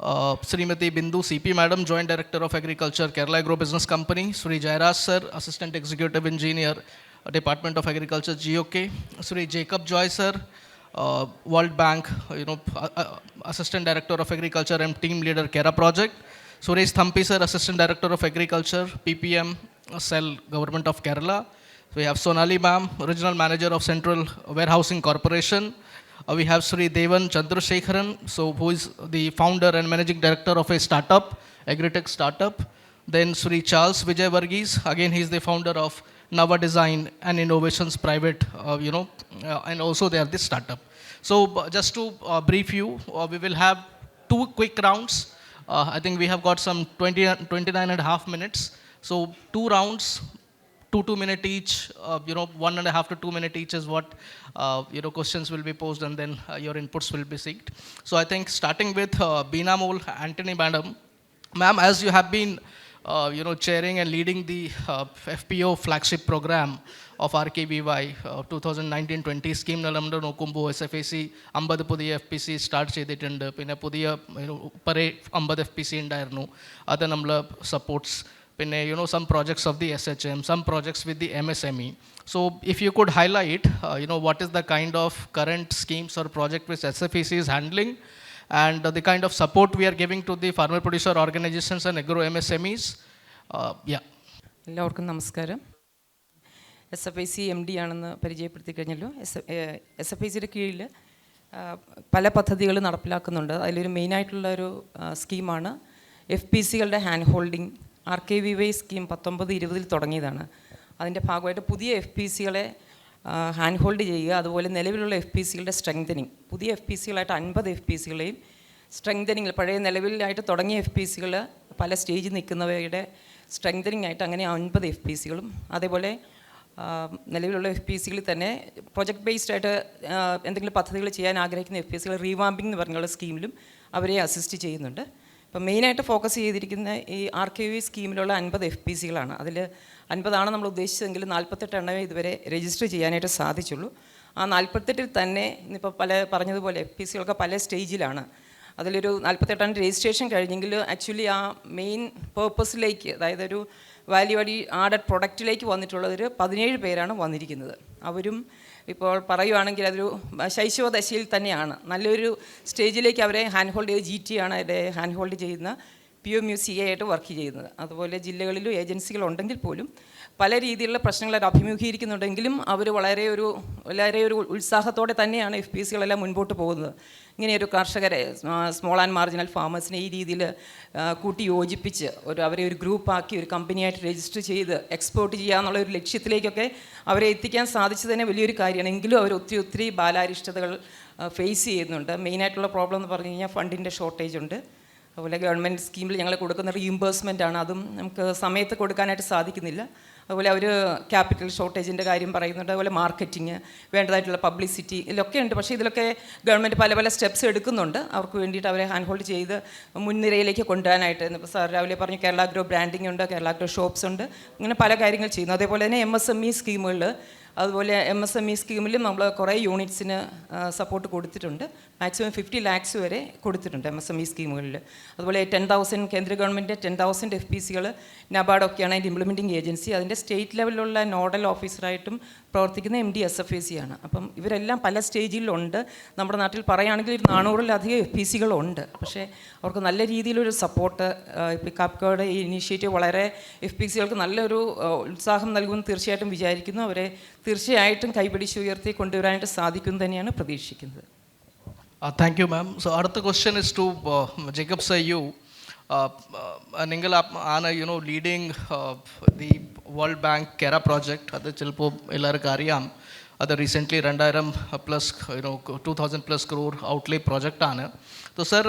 Srimati Bindu CP Madam, Joint Director of Agriculture, Kerala Agro Business Company. Sri Jairaj Sir, Assistant Executive Engineer, Department of Agriculture, GOK. Sri Jacob Joy Sir, World Bank, Assistant Director of Agriculture and Team Leader, Kera Project. Suresh Thampi Sir, Assistant Director of Agriculture, PPM Cell, Government of Kerala. We have Sonali Ma'am, Regional Manager of Central Warehousing Corporation. We have Sri Devan Chandrasekharan, who is the founder and managing director of a startup, agritech startup. Then Sri Charles Vijay Varghese, again he is the founder of Nava Design and Innovations Private, and also they are the startup. So just to brief you, we will have 2 quick rounds. I think we have got some 29 and a half minutes. So 2 rounds, 2-2-minute each, 1.5 to 2 minute each is what, questions will be posed, and then your inputs will be seeked. So I think starting with Beena Mole Anthony Madam. Ma'am, as you have been, chairing and leading the FPO flagship program of RKVY 2019-20 scheme Nalamda Nokumbu SFAC 50 Pudiya FPC start cheyidittundu pinne Pudiya Pare 50 FPC undayirunnu adu nammal supports pinne some projects of the SHM, some projects with the MSME. So if you could highlight what is the kind of current schemes or project which SFAC is handling, and the kind of support we are giving to the farmer producer organizations and agro MSMEs. എല്ലാവർക്കും നമസ്കാരം. SFAC MD ആണെന്ന് പരിചയപ്പെടുത്തി കഴിഞ്ഞല്ലോ. SFACയുടെ കീഴിൽ പല പദ്ധതികൾ നടപ്പിലാക്കുന്നുണ്ട്. അതിലൊരു മെയിനായിട്ടുള്ള ഒരു സ്കീമാണ് FPCകളുടെ ഹാൻഡ് ഹോൾഡിംഗ്. RKVY സ്കീം 19-20 തുടങ്ങിയതാണ്. അതിൻ്റെ ഭാഗമായിട്ട് പുതിയ FPCകളെ ഹാൻഡ് ഹോൾഡ് ചെയ്യുക, അതുപോലെ നിലവിലുള്ള FPCകളുടെ സ്ട്രെങ്തനിങ്, പുതിയ FPCകളായിട്ട് 50 FPCകളെയും സ്ട്രെങ്തനിങ്, പഴയ നിലവിലായിട്ട് തുടങ്ങിയ FPCകൾ പല സ്റ്റേജിൽ നിൽക്കുന്നവയുടെ സ്ട്രെങ്തനിങ് ആയിട്ട് അങ്ങനെ 50 FPCകളും, അതേപോലെ നിലവിലുള്ള FPCകളിൽ തന്നെ പ്രൊജക്ട് ബേസ്ഡ് ആയിട്ട് എന്തെങ്കിലും പദ്ധതികൾ ചെയ്യാൻ ആഗ്രഹിക്കുന്ന FPCകൾ റീവാമ്പിംഗ് എന്ന് പറഞ്ഞുള്ള സ്കീമിലും അവരെ അസിസ്റ്റ് ചെയ്യുന്നുണ്ട്. ഇപ്പം മെയിനായിട്ട് ഫോക്കസ് ചെയ്തിരിക്കുന്ന ഈ RKVY സ്കീമിലുള്ള 50 FPCകളാണ്. അതിൽ 50 നമ്മൾ ഉദ്ദേശിച്ചതെങ്കിൽ 48 എണ്ണമേ ഇതുവരെ രജിസ്റ്റർ ചെയ്യാനായിട്ട് സാധിച്ചുള്ളൂ. ആ 48-ൽ തന്നെ ഇന്നിപ്പോൾ പറഞ്ഞതുപോലെ FPCകളൊക്കെ പല സ്റ്റേജിലാണ്. അതിലൊരു 48 രജിസ്ട്രേഷൻ കഴിഞ്ഞെങ്കിൽ ആക്ച്വലി ആ മെയിൻ പേർപ്പസിലേക്ക്, അതായത് ഒരു വാല്യൂ ആഡഡ് പ്രൊഡക്റ്റിലേക്ക് വന്നിട്ടുള്ളവർ 17 പേരാണ് വന്നിരിക്കുന്നത്. അവരും ഇപ്പോൾ പറയുവാണെങ്കിൽ അതൊരു ശൈശവദശയിൽ തന്നെയാണ്. നല്ലൊരു സ്റ്റേജിലേക്ക് അവരെ ഹാൻഡ് ഹോൾഡ് ചെയ്ത് GT ആണ് അവരെ ഹാൻഡ് ഹോൾഡ് ചെയ്യുന്ന PMUCA ആയിട്ട് വർക്ക് ചെയ്യുന്നത്. അതുപോലെ ജില്ലകളിലും ഏജൻസികളുണ്ടെങ്കിൽ പോലും പല രീതിയിലുള്ള പ്രശ്നങ്ങൾ അഭിമുഖീകരിക്കുന്നുണ്ടെങ്കിലും അവർ വളരെ ഒരു ഉത്സാഹത്തോടെ തന്നെയാണ് FPCകളെല്ലാം മുൻപോട്ട് പോകുന്നത്. ഇങ്ങനെയൊരു കർഷകരെ, സ്മോൾ ആൻഡ് മാർജിനൽ ഫാമേഴ്സിനെ ഈ രീതിയിൽ കൂട്ടി യോജിപ്പിച്ച് അവരെ ഒരു ഗ്രൂപ്പാക്കി ഒരു കമ്പനിയായിട്ട് രജിസ്റ്റർ ചെയ്ത് എക്സ്പോർട്ട് ചെയ്യുക എന്നുള്ള ഒരു ലക്ഷ്യത്തിലേക്കൊക്കെ അവരെ എത്തിക്കാൻ സാധിച്ചത് തന്നെ വലിയൊരു കാര്യമാണ്. എങ്കിലും അവർ ഒത്തിരി ബാലാരിഷ്ടതകൾ ഫേസ് ചെയ്യുന്നുണ്ട്. മെയിനായിട്ടുള്ള പ്രോബ്ലം എന്ന് പറഞ്ഞു കഴിഞ്ഞാൽ ഫണ്ടിൻ്റെ ഷോർട്ടേജ് ഉണ്ട്. അതുപോലെ ഗവൺമെൻറ് സ്കീമിൽ ഞങ്ങൾ കൊടുക്കുന്ന റീഇംബേഴ്സ്മെൻ്റ് ആണ്, അതും നമുക്ക് സമയത്ത് കൊടുക്കാനായിട്ട് സാധിക്കുന്നില്ല. അതുപോലെ അവർ ക്യാപിറ്റൽ ഷോർട്ടേജിൻ്റെ കാര്യം പറയുന്നുണ്ട്. അതുപോലെ മാർക്കറ്റിങ്, വേണ്ടതായിട്ടുള്ള പബ്ലിസിറ്റി, ഇതിലൊക്കെ ഉണ്ട്. പക്ഷേ ഇതിലൊക്കെ ഗവൺമെൻറ് പല സ്റ്റെപ്സ് എടുക്കുന്നുണ്ട് അവർക്ക് വേണ്ടിയിട്ട് അവരെ ഹാൻഡ് ഹോൾഡ് ചെയ്ത് മുൻനിരയിലേക്ക് കൊണ്ടുവരാനായിട്ട്. ഇപ്പോൾ സാർ രാവിലെ പറഞ്ഞു കേരള അഗ്രോ ബ്രാൻഡിങ് ഉണ്ട്, കേരള അഗ്രോ ഷോപ്സ് ഉണ്ട്, ഇങ്ങനെ പല കാര്യങ്ങൾ ചെയ്യുന്നു. അതേപോലെ തന്നെ MSME സ്കീമുകളിൽ, അതുപോലെ MSME സ്കീമിലും നമ്മൾ കുറേ യൂണിറ്റ്സിന് സപ്പോർട്ട് കൊടുത്തിട്ടുണ്ട്. മാക്സിമം 50 lakhs വരെ കൊടുത്തിട്ടുണ്ട് MSME സ്കീമുകളിൽ. അതുപോലെ 10,000 കേന്ദ്ര ഗവൺമെൻറ് 10,000 FPCകൾ നബാർഡൊക്കെയാണ് അതിൻ്റെ ഇംപ്ലിമെൻറ്റിംഗ് ഏജൻസി. അതിൻ്റെ സ്റ്റേറ്റ് ലെവലിലുള്ള നോഡൽ ഓഫീസറായിട്ടും പ്രവർത്തിക്കുന്ന MD SFAC ആണ്. അപ്പം ഇവരെല്ലാം പല സ്റ്റേജിലുണ്ട്. നമ്മുടെ നാട്ടിൽ പറയുകയാണെങ്കിൽ 400-ലധികം FPCകളുണ്ട്. പക്ഷേ അവർക്ക് നല്ല രീതിയിലൊരു സപ്പോർട്ട് ഇപ്പോൾ കാപ്കോയുടെ ഈ ഇനീഷ്യേറ്റീവ് വളരെ FPCകൾക്ക് നല്ലൊരു ഉത്സാഹം നൽകുമെന്ന് തീർച്ചയായിട്ടും വിചാരിക്കുന്നു. അവരെ തീർച്ചയായിട്ടും കൈപിടിച്ച് ഉയർത്തി കൊണ്ടുവരാനായിട്ട് സാധിക്കും തന്നെയാണ് പ്രതീക്ഷിക്കുന്നത്. Thank you, ma'am. So our question is to Jacob sir, you. Ningal aana leading the World Bank Kera project. Adu chilpo ellarku ariyam. Adu recently 2000 plus 2000 plus crore outlay project aanu. So sir,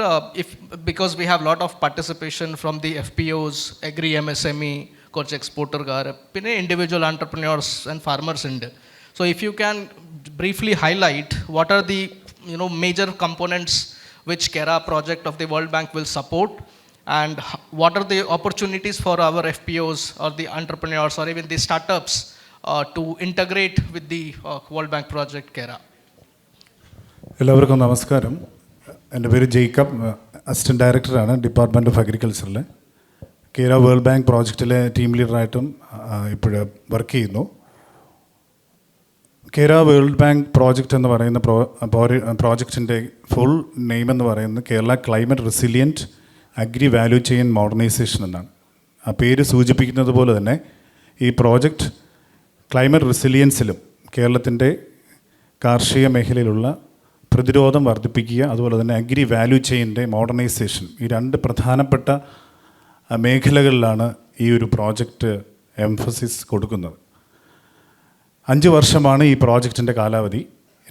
because we have lot of participation from the FPOs, agri MSME, coach exporter gar, pinne individual entrepreneurs and farmers ഉണ്ട്. So if you can briefly highlight what are the major components which Kera project of the World Bank will support, and what are the opportunities for our FPOs or the entrepreneurs or even the startups to integrate with the World Bank project Kera. എല്ലാവർക്കും നമസ്കാരം. എൻ്റെ പേര് Jacob, assistant ഡയറക്ടറാണ് department of അഗ്രികൾച്ചറിൽ. കേര world bank പ്രോജക്റ്റിലെ team ലീഡറായിട്ടും ഇപ്പോൾ work ചെയ്യുന്നു. കേര world bank project എന്ന് പറയുന്ന പ്രോജക്റ്റിൻ്റെ ഫുൾ നെയിം എന്ന് പറയുന്നത് Kerala climate resilient agri value chain modernisation എന്നാണ്. ആ പേര് സൂചിപ്പിക്കുന്നത് പോലെ തന്നെ ഈ പ്രോജക്റ്റ് ക്ലൈമറ്റ് റെസിലിയൻസിലും കേരളത്തിൻ്റെ കാർഷിക മേഖലയിലുള്ള പ്രതിരോധം വർദ്ധിപ്പിക്കുക, അതുപോലെ തന്നെ അഗ്രി വാല്യൂ ചെയിൻ്റെ മോഡേണൈസേഷൻ, ഈ രണ്ട് പ്രധാനപ്പെട്ട മേഖലകളിലാണ് ഈ ഒരു പ്രോജക്റ്റ് എംഫസിസ് കൊടുക്കുന്നത്. 5 വർഷമാണ് ഈ പ്രോജക്റ്റിൻ്റെ കാലാവധി.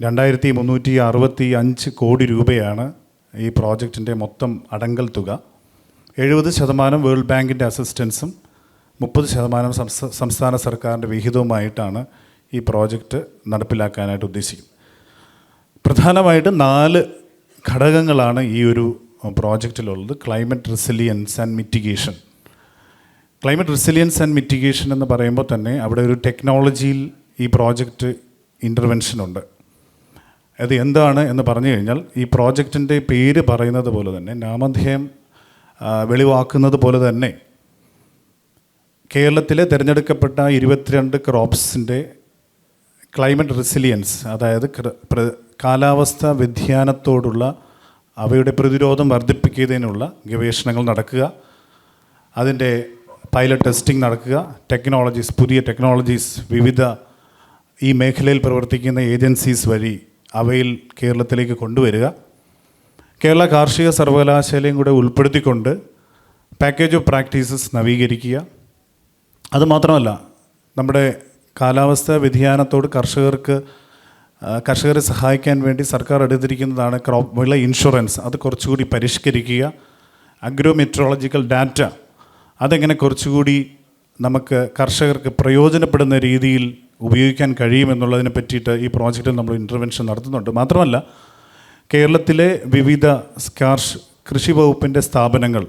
2365 കോടി രൂപയാണ് ഈ പ്രോജക്റ്റിൻ്റെ മൊത്തം അടങ്കൽ തുക. 70% വേൾഡ് ബാങ്കിൻ്റെ അസിസ്റ്റൻസും 30% സംസ്ഥാന സർക്കാരിൻ്റെ വിഹിതവുമായിട്ടാണ് ഈ പ്രോജക്റ്റ് നടപ്പിലാക്കാനായിട്ട് ഉദ്ദേശിക്കുന്നത്. പ്രധാനമായിട്ട് 4 ഘടകങ്ങളാണ് ഈ ഒരു പ്രോജക്റ്റിലുള്ളത്. Climate resilience and mitigation. Climate resilience and mitigation എന്ന് പറയുമ്പോൾ തന്നെ അവിടെ ഒരു ടെക്നോളജിയിൽ ഈ പ്രോജക്റ്റ് ഇൻ്റർവെൻഷനുണ്ട്. അത് എന്താണ് എന്ന് പറഞ്ഞു കഴിഞ്ഞാൽ, ഈ പ്രോജക്റ്റിൻ്റെ പേര് പറയുന്നത് പോലെ തന്നെ, നാമധേയം വെളിവാക്കുന്നത് പോലെ തന്നെ, കേരളത്തിലെ തിരഞ്ഞെടുക്കപ്പെട്ട 22 ക്രോപ്സിൻ്റെ ക്ലൈമറ്റ് റെസിലിയൻസ്, അതായത് കാലാവസ്ഥാ വ്യതിയാനത്തോടുള്ള അവയുടെ പ്രതിരോധം വർദ്ധിപ്പിക്കുന്നതിനുള്ള ഗവേഷണങ്ങൾ നടക്കുക, അതിൻ്റെ പൈലറ്റ് ടെസ്റ്റിംഗ് നടക്കുക, പുതിയ ടെക്നോളജീസ് വിവിധ ഈ മേഖലയിൽ പ്രവർത്തിക്കുന്ന ഏജൻസീസ് വഴി അവയിൽ കേരളത്തിലേക്ക് കൊണ്ടുവരിക, കേരള കാർഷിക സർവകലാശാലയും കൂടെ ഉൾപ്പെടുത്തിക്കൊണ്ട് പാക്കേജ് ഓഫ് പ്രാക്ടീസസ് നവീകരിക്കുക. അതുമാത്രമല്ല, നമ്മുടെ കാലാവസ്ഥാ വ്യതിയാനത്തോട് കർഷകരെ സഹായിക്കാൻ വേണ്ടി സർക്കാർ എടുത്തിരിക്കുന്നതാണ് വിള ഇൻഷുറൻസ്. അത് കുറച്ചുകൂടി പരിഷ്കരിക്കുക. അഗ്രോമെട്രോളജിക്കൽ ഡാറ്റ അതെങ്ങനെ കുറച്ചുകൂടി നമുക്ക് കർഷകർക്ക് പ്രയോജനപ്പെടുന്ന രീതിയിൽ ഉപയോഗിക്കാൻ കഴിയുമെന്നുള്ളതിനെ പറ്റിയിട്ട് ഈ പ്രോജക്റ്റിൽ നമ്മൾ ഇൻ്റർവെൻഷൻ നടത്തുന്നുണ്ട്. മാത്രമല്ല, കേരളത്തിലെ വിവിധ കൃഷി വകുപ്പിൻ്റെ സ്ഥാപനങ്ങൾ,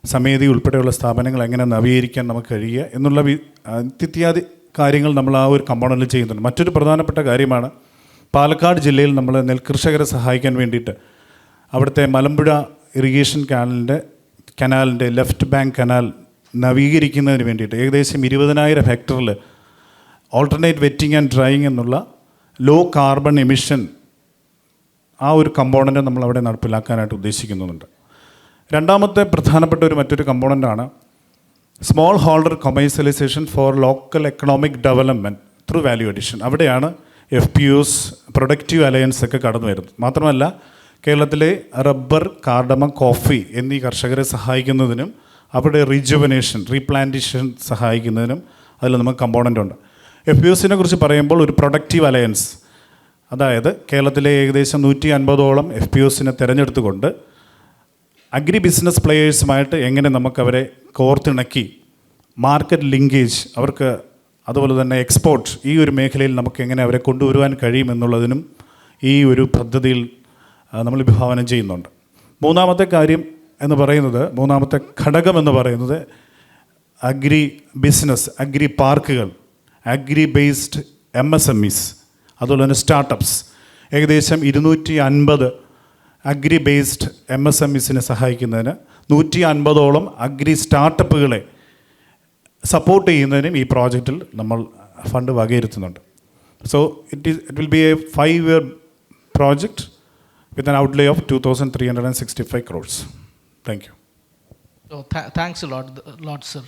സമിതി ഉൾപ്പെടെയുള്ള സ്ഥാപനങ്ങൾ എങ്ങനെ നവീകരിക്കാൻ നമുക്ക് കഴിയുക എന്നുള്ള ഇത്യാദി കാര്യങ്ങൾ നമ്മൾ ആ ഒരു കമ്പോണൻറ്റിൽ ചെയ്യുന്നുണ്ട്. മറ്റൊരു പ്രധാനപ്പെട്ട കാര്യമാണ്, പാലക്കാട് ജില്ലയിൽ നമ്മൾ നെൽകർഷകരെ സഹായിക്കാൻ വേണ്ടിയിട്ട് അവിടുത്തെ മലമ്പുഴ ഇറിഗേഷൻ കനാലിൻ്റെ ലെഫ്റ്റ് ബാങ്ക് കനാൽ നവീകരിക്കുന്നതിന് വേണ്ടിയിട്ട് ഏകദേശം 20,000 ഹെക്ടറിൽ ഓൾട്ടർനേറ്റ് വെറ്റിംഗ് ആൻഡ് ഡ്രൈയിങ് എന്നുള്ള ലോ കാർബൺ എമിഷൻ ആ ഒരു കമ്പോണൻറ്റ് നമ്മളവിടെ നടപ്പിലാക്കാനായിട്ട് ഉദ്ദേശിക്കുന്നുണ്ട്. രണ്ടാമത്തെ പ്രധാനപ്പെട്ട മറ്റൊരു കമ്പോണൻ്റാണ് smallholder commercialisation for local economic development through value addition. അവിടെയാണ് FPOs, പ്രൊഡക്റ്റീവ് അലയൻസ് ഒക്കെ കടന്നു വരുന്നത്. മാത്രമല്ല, കേരളത്തിലെ റബ്ബർ, കാർഡമ, കോഫി എന്നീ കർഷകരെ സഹായിക്കുന്നതിനും അവിടെ റീപ്ലാന്റേഷൻ സഹായിക്കുന്നതിനും അതിൽ നമുക്ക് കമ്പോണൻ്റ് ഉണ്ട്. FPOസിനെ കുറിച്ച് പറയുമ്പോൾ ഒരു പ്രൊഡക്റ്റീവ് അലയൻസ്, അതായത് കേരളത്തിലെ ഏകദേശം 150ഓളം FPOസിനെ തിരഞ്ഞെടുത്തുകൊണ്ട് അഗ്രി ബിസിനസ് പ്ലെയേഴ്സുമായിട്ട് എങ്ങനെ നമുക്കവരെ കോർത്തിണക്കി മാർക്കറ്റ് ലിങ്കേജ് അവർക്ക്, അതുപോലെ തന്നെ എക്സ്പോർട്ട്, ഈ ഒരു മേഖലയിൽ നമുക്ക് എങ്ങനെ അവരെ കൊണ്ടുവരുവാൻ കഴിയുമെന്നുള്ളതിനും ഈ ഒരു പദ്ധതിയിൽ നമ്മൾ വിഭാവനം ചെയ്യുന്നുണ്ട്. മൂന്നാമത്തെ ഘടകം എന്ന് പറയുന്നത് അഗ്രി ബിസിനസ്, അഗ്രി പാർക്കുകൾ, അഗ്രി ബേസ്ഡ് MSMEs, അതുപോലെ തന്നെ സ്റ്റാർട്ടപ്സ്. ഏകദേശം 250 അഗ്രി ബേസ്ഡ് MSMEസിനെ സഹായിക്കുന്നതിന് 150ഓളം അഗ്രി സ്റ്റാർട്ടപ്പുകളെ സപ്പോർട്ട് ചെയ്യുന്നതിനും ഈ പ്രോജക്റ്റിൽ നമ്മൾ ഫണ്ട് വകയിരുത്തുന്നുണ്ട്. So it will be a 5-year project with an outlay of 2,365 crores. Thank you. Oh, thanks a lot, sir.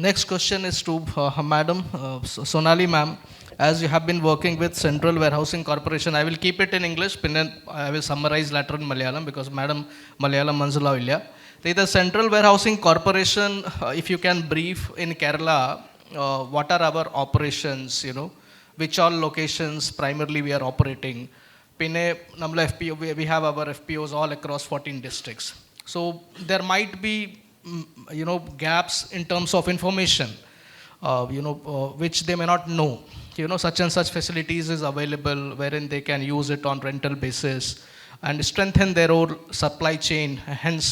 Next question is to Madam Sonali ma'am. As you have been working with Central Warehousing Corporation, I will keep it in English, then I will summarize later in Malayalam because Madam Malayalam Manzula Ilya. The Central Warehousing Corporation, if you can brief in Kerala, what are our operations, which all locations primarily we are operating. Pinne nammal FPO, we have our FPOs all across 14 districts. So there might be gaps in terms of information, which they may not know. Such and such facilities is available wherein they can use it on rental basis and strengthen their own supply chain, hence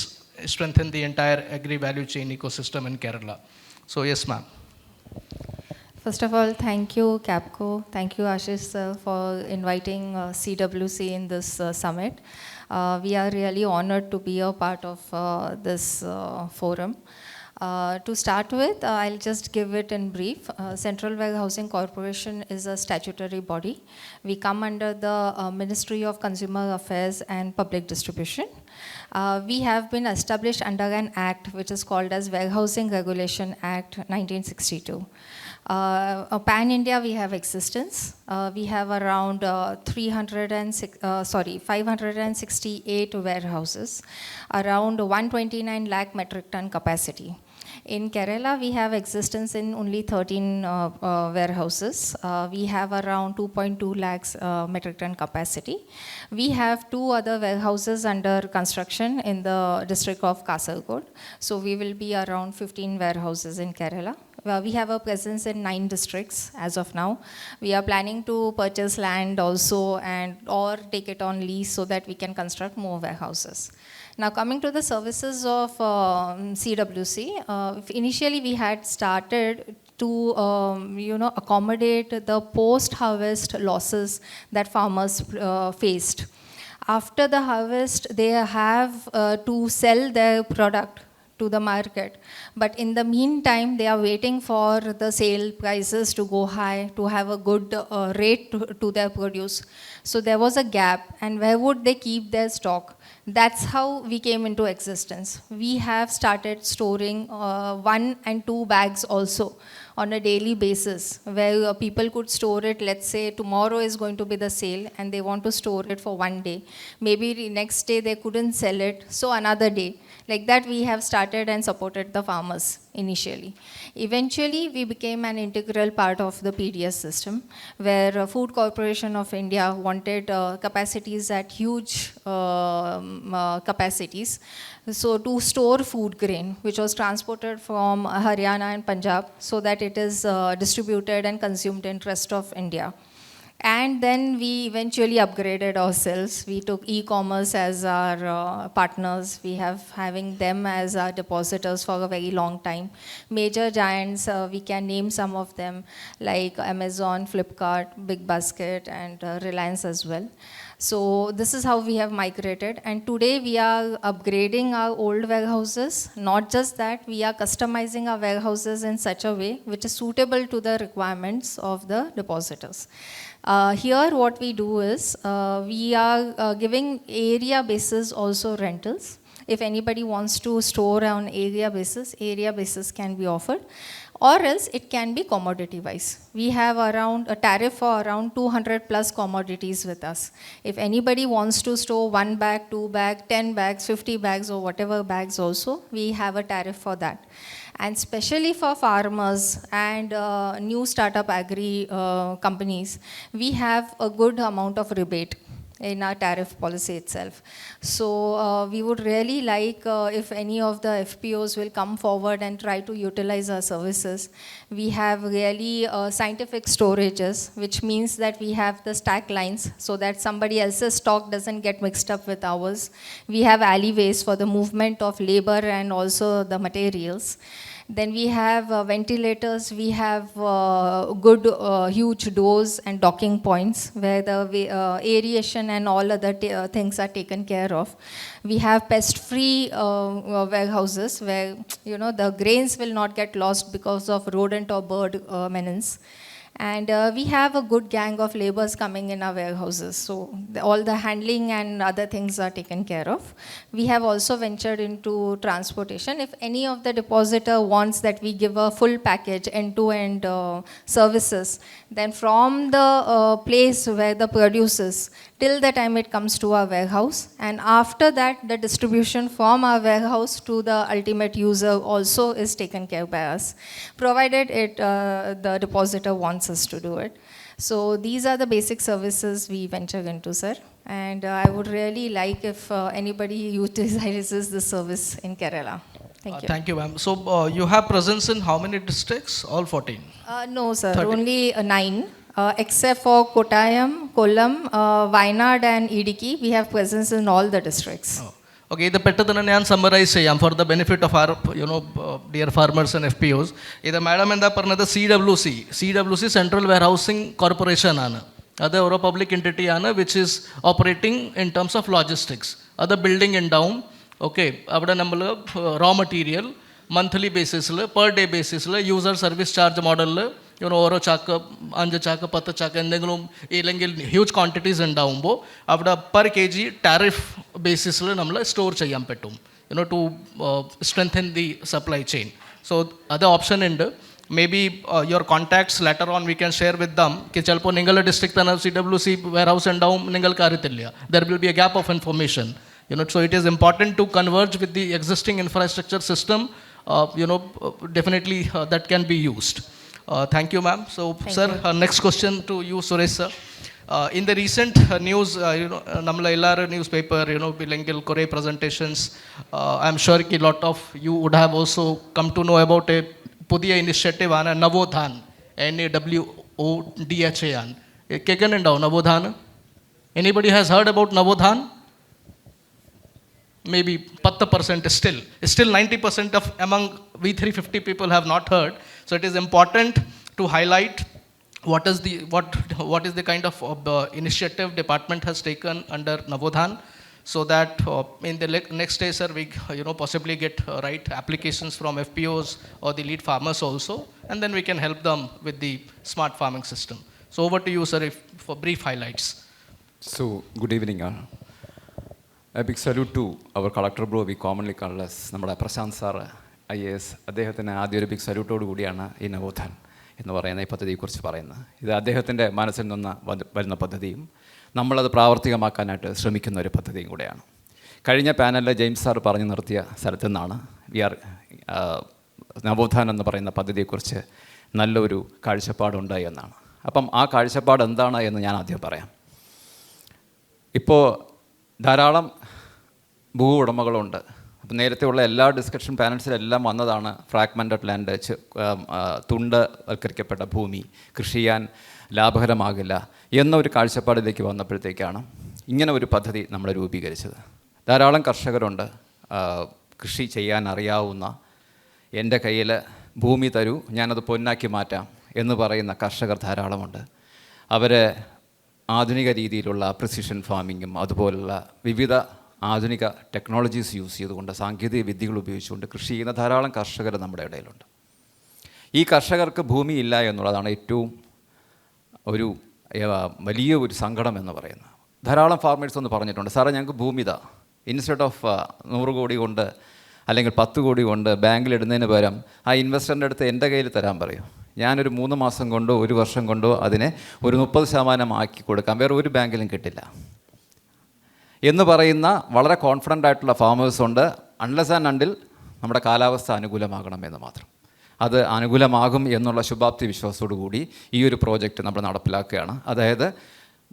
strengthen the entire agri value chain ecosystem in Kerala. So yes, ma'am. First of all, thank you, Capco. Thank you, Ashish sir, for inviting CWC in this summit. We are really honored to be a part of this forum. To start with, I'll just give it in brief. Central Warehousing Corporation is a statutory body. We come under the Ministry of Consumer Affairs and Public Distribution. We have been established under an act which is called as Warehousing Regulation Act 1962. Pan-India, we have existence. We have around 568 warehouses, around 129 lakh metric ton capacity. In Kerala, we have existence in only 13 warehouses. We have around 2.2 lakhs metric ton capacity. We have 2 other warehouses under construction in the district of Kasaragod. So we will be around 15 warehouses in Kerala. We have a presence in 9 districts as of now. We are planning to purchase land also or take it on lease so that we can construct more warehouses. Now coming to the services of CWC, initially we had started to accommodate the post-harvest losses that farmers faced. After the harvest, they have to sell their product to the market. But in the meantime, they are waiting for the sale prices to go high, to have a good rate to their produce. So there was a gap, and where would they keep their stock? That's how we came into existence. We have started storing 1 and 2 bags also on a daily basis, where people could store it. Let's say tomorrow is going to be the sale and they want to store it for 1 day. Maybe the next day they couldn't sell it, so another day. Like that we have started and supported the farmers initially. Eventually we became an integral part of the PDS system, where Food Corporation of India wanted capacities at huge capacities. So to store food grain, which was transported from Haryana and Punjab, so that it is distributed and consumed in rest of India. And then we eventually upgraded ourselves. We took e-commerce as our partners. We have having them as our depositors for a very long time. Major giants, we can name some of them, like Amazon, Flipkart, Big Basket, and Reliance as well. So this is how we have migrated, and today we are upgrading our old warehouses. Not just that, we are customizing our warehouses in such a way which is suitable to the requirements of the depositors. Here what we do is, we are giving area basis also rentals. If anybody wants to store on area basis can be offered. Or else it can be commodity wise. We have around a tariff for around 200 plus commodities with us. If anybody wants to store 1 bag, 2 bags, 10 bags, 50 bags or whatever bags also, we have a tariff for that. And especially for farmers and new startup agri companies, we have a good amount of rebate in our tariff policy itself. So we would really like if any of the FPOs will come forward and try to utilize our services. We have really scientific storages, which means that we have the stack lines so that somebody else's stock doesn't get mixed up with ours. We have alleyways for the movement of labor and also the materials. Then we have ventilators, we have good huge doors and docking points where the aeration and all other things are taken care of. We have pest-free warehouses where the grains will not get lost because of rodent or bird menace. And we have a good gang of laborers coming in our warehouses. So all the handling and other things are taken care of. We have also ventured into transportation. If any of the depositor wants that we give a full package, end-to-end services, then from the place where the produce is, till the time it comes to our warehouse. And after that, the distribution from our warehouse to the ultimate user also is taken care by us, provided the depositor wants us to do it. So these are the basic services we venture into, sir. And I would really like if anybody utilizes this service in Kerala. Thank you. Thank you, ma'am. So you have presence in how many districts? All 14? No, sir. 30. Only 9. Except for Kottayam, Kollam, Wayanad and Idiki, we have presence in all the districts. Okay, ഇത് പെട്ടെന്ന് തന്നെ ഞാൻ summarise ചെയ്യാം for the benefit of our dear farmers and F P Os. ഇത് madam എന്താ പറഞ്ഞത്, CWC central warehousing corporation ആണ്. അത് ഒരു പബ്ലിക് എൻറ്റിറ്റിയാണ് which is operating in terms of logistics. അത് ബിൽഡിംഗ് ഉണ്ടാവും. ഓക്കെ, അവിടെ നമ്മൾ റോ മെറ്റീരിയൽ മന്ത്ലി ബേസിസിൽ പെർ ഡേ ബേസിസിൽ യൂസർ സർവീസ് ചാർജ് മോഡലിൽ ഓരോ ചാക്ക് 5 ചാക്ക് 10 ചാക്ക് എന്തെങ്കിലും ഇല്ലെങ്കിൽ ഹ്യൂജ് ക്വാണ്ടിറ്റീസ് ഉണ്ടാവുമ്പോൾ അവിടെ പെർ കെ ജി ടാരിഫ് ബേസിസിൽ നമ്മൾ സ്റ്റോർ ചെയ്യാൻ പറ്റും, to strengthen the supply chain. So അത് ഓപ്ഷൻ ഉണ്ട്. Maybe your contacts letter on we can share with them. ചിലപ്പോൾ നിങ്ങളുടെ ഡിസ്ട്രിക്ട് തന്നെ CWC വെയർ ഹൗസ് ഉണ്ടാവും, നിങ്ങൾക്ക് അറിയത്തില്ല. There will be A gap of information. So it is important to converge with the existing infrastructure system. Definitely that can be used. Thank you, ma'am. So, sir, next question to you, Suresh, sir. In the recent news, namla ellar newspaper, bilengil kore presentations, I'm sure a lot of you would have also come to know about a pudiya initiative ana Navodhan, NAWODHAN. Keganendao Navodhan. Anybody has heard about Navodhan? Maybe 10% still 90% of among we 350 people have not heard. So it is important to highlight what is the kind of initiative department has taken under Navodhan, so that in the next day, sir, we possibly get right applications from FPOs or the lead farmers also, and then we can help them with the smart farming system. So over to you, sir, for brief highlights. So good evening all. A big salute to our collector bro, we commonly call us നമ്മുടെ Prashant sir IAS. അദ്ദേഹത്തിന് ആദ്യം ഒരു big സല്യൂട്ടോട് കൂടിയാണ് ഈ നവോത്ഥാൻ എന്ന് പറയുന്ന ഈ പദ്ധതിയെക്കുറിച്ച് പറയുന്നത്. ഇത് അദ്ദേഹത്തിൻ്റെ മനസ്സിൽ നിന്ന് വരുന്ന പദ്ധതിയും നമ്മളത് പ്രാവർത്തികമാക്കാനായിട്ട് ശ്രമിക്കുന്ന ഒരു പദ്ധതിയും കൂടെയാണ്. കഴിഞ്ഞ പാനലിൽ ജെയിംസ് സാർ പറഞ്ഞു നിർത്തിയ സ്ഥലത്തു നിന്നാണ് നവോത്ഥാൻ എന്ന് പറയുന്ന പദ്ധതിയെക്കുറിച്ച് നല്ലൊരു കാഴ്ചപ്പാടുണ്ടായി എന്നാണ്. അപ്പം ആ കാഴ്ചപ്പാട് എന്താണ് എന്ന് ഞാൻ ആദ്യം പറയാം. ഇപ്പോൾ ധാരാളം ഭൂ ഉടമകളുണ്ട്. അപ്പം നേരത്തെയുള്ള എല്ലാ ഡിസ്കഷൻ പാനൽസിലെല്ലാം വന്നതാണ് ഫ്രാഗ്മെൻറ്റഡ് ലാൻഡ്, തുണ്ടവൽക്കരിക്കപ്പെട്ട ഭൂമി, കൃഷി ചെയ്യാൻ ലാഭകരമാകില്ല എന്നൊരു കാഴ്ചപ്പാടിലേക്ക് വന്നപ്പോഴത്തേക്കാണ് ഇങ്ങനെ ഒരു പദ്ധതി നമ്മൾ രൂപീകരിച്ചത്. ധാരാളം കർഷകരുണ്ട്, കൃഷി ചെയ്യാൻ അറിയാവുന്ന, എൻ്റെ കയ്യിൽ ഭൂമി തരൂ ഞാനത് പൊന്നാക്കി മാറ്റാം എന്ന് പറയുന്ന കർഷകർ ധാരാളമുണ്ട്. അവർ ആധുനിക രീതിയിലുള്ള പ്രിസിഷൻ ഫാമിങ്ങും അതുപോലുള്ള വിവിധ ആധുനിക ടെക്നോളജീസ് യൂസ് ചെയ്തുകൊണ്ട്, സാങ്കേതിക വിദ്യകൾ ഉപയോഗിച്ചുകൊണ്ട് കൃഷി ചെയ്യുന്ന ധാരാളം കർഷകർ നമ്മുടെ ഇടയിലുണ്ട്. ഈ കർഷകർക്ക് ഭൂമിയില്ല എന്നുള്ളതാണ് ഏറ്റവും ഒരു വലിയ ഒരു സങ്കടം എന്ന് പറയുന്നത്. ധാരാളം ഫാർമേഴ്സ് ഒന്ന് പറഞ്ഞിട്ടുണ്ട്, സാറേ ഞങ്ങൾക്ക് ഭൂമി ഇതാ, ഇൻസ്റ്റെഡ് ഓഫ് 100 കോടി കൊണ്ട് അല്ലെങ്കിൽ 10 കോടി കൊണ്ട് ബാങ്കിലിടുന്നതിന് പകരം ആ ഇൻവെസ്റ്ററിൻ്റെ അടുത്ത് എൻ്റെ കയ്യിൽ തരാൻ പറയും, ഞാനൊരു 3 മാസം കൊണ്ടോ 1 വർഷം കൊണ്ടോ അതിനെ ഒരു 30% ആക്കി കൊടുക്കാം, വേറെ ഒരു ബാങ്കിലും കിട്ടില്ല എന്ന് പറയുന്ന വളരെ കോൺഫിഡൻ്റ് ആയിട്ടുള്ള ഫാമേഴ്സ് ഉണ്ട്. അൺലെസ് ആൻഡ് അണ്ടിൽ നമ്മുടെ കാലാവസ്ഥ അനുകൂലമാകണമെന്ന് മാത്രം. അത് അനുകൂലമാകും എന്നുള്ള ശുഭാപ്തി വിശ്വാസത്തോടു കൂടി ഈ ഒരു പ്രോജക്റ്റ് നമ്മൾ നടപ്പിലാക്കുകയാണ്. അതായത്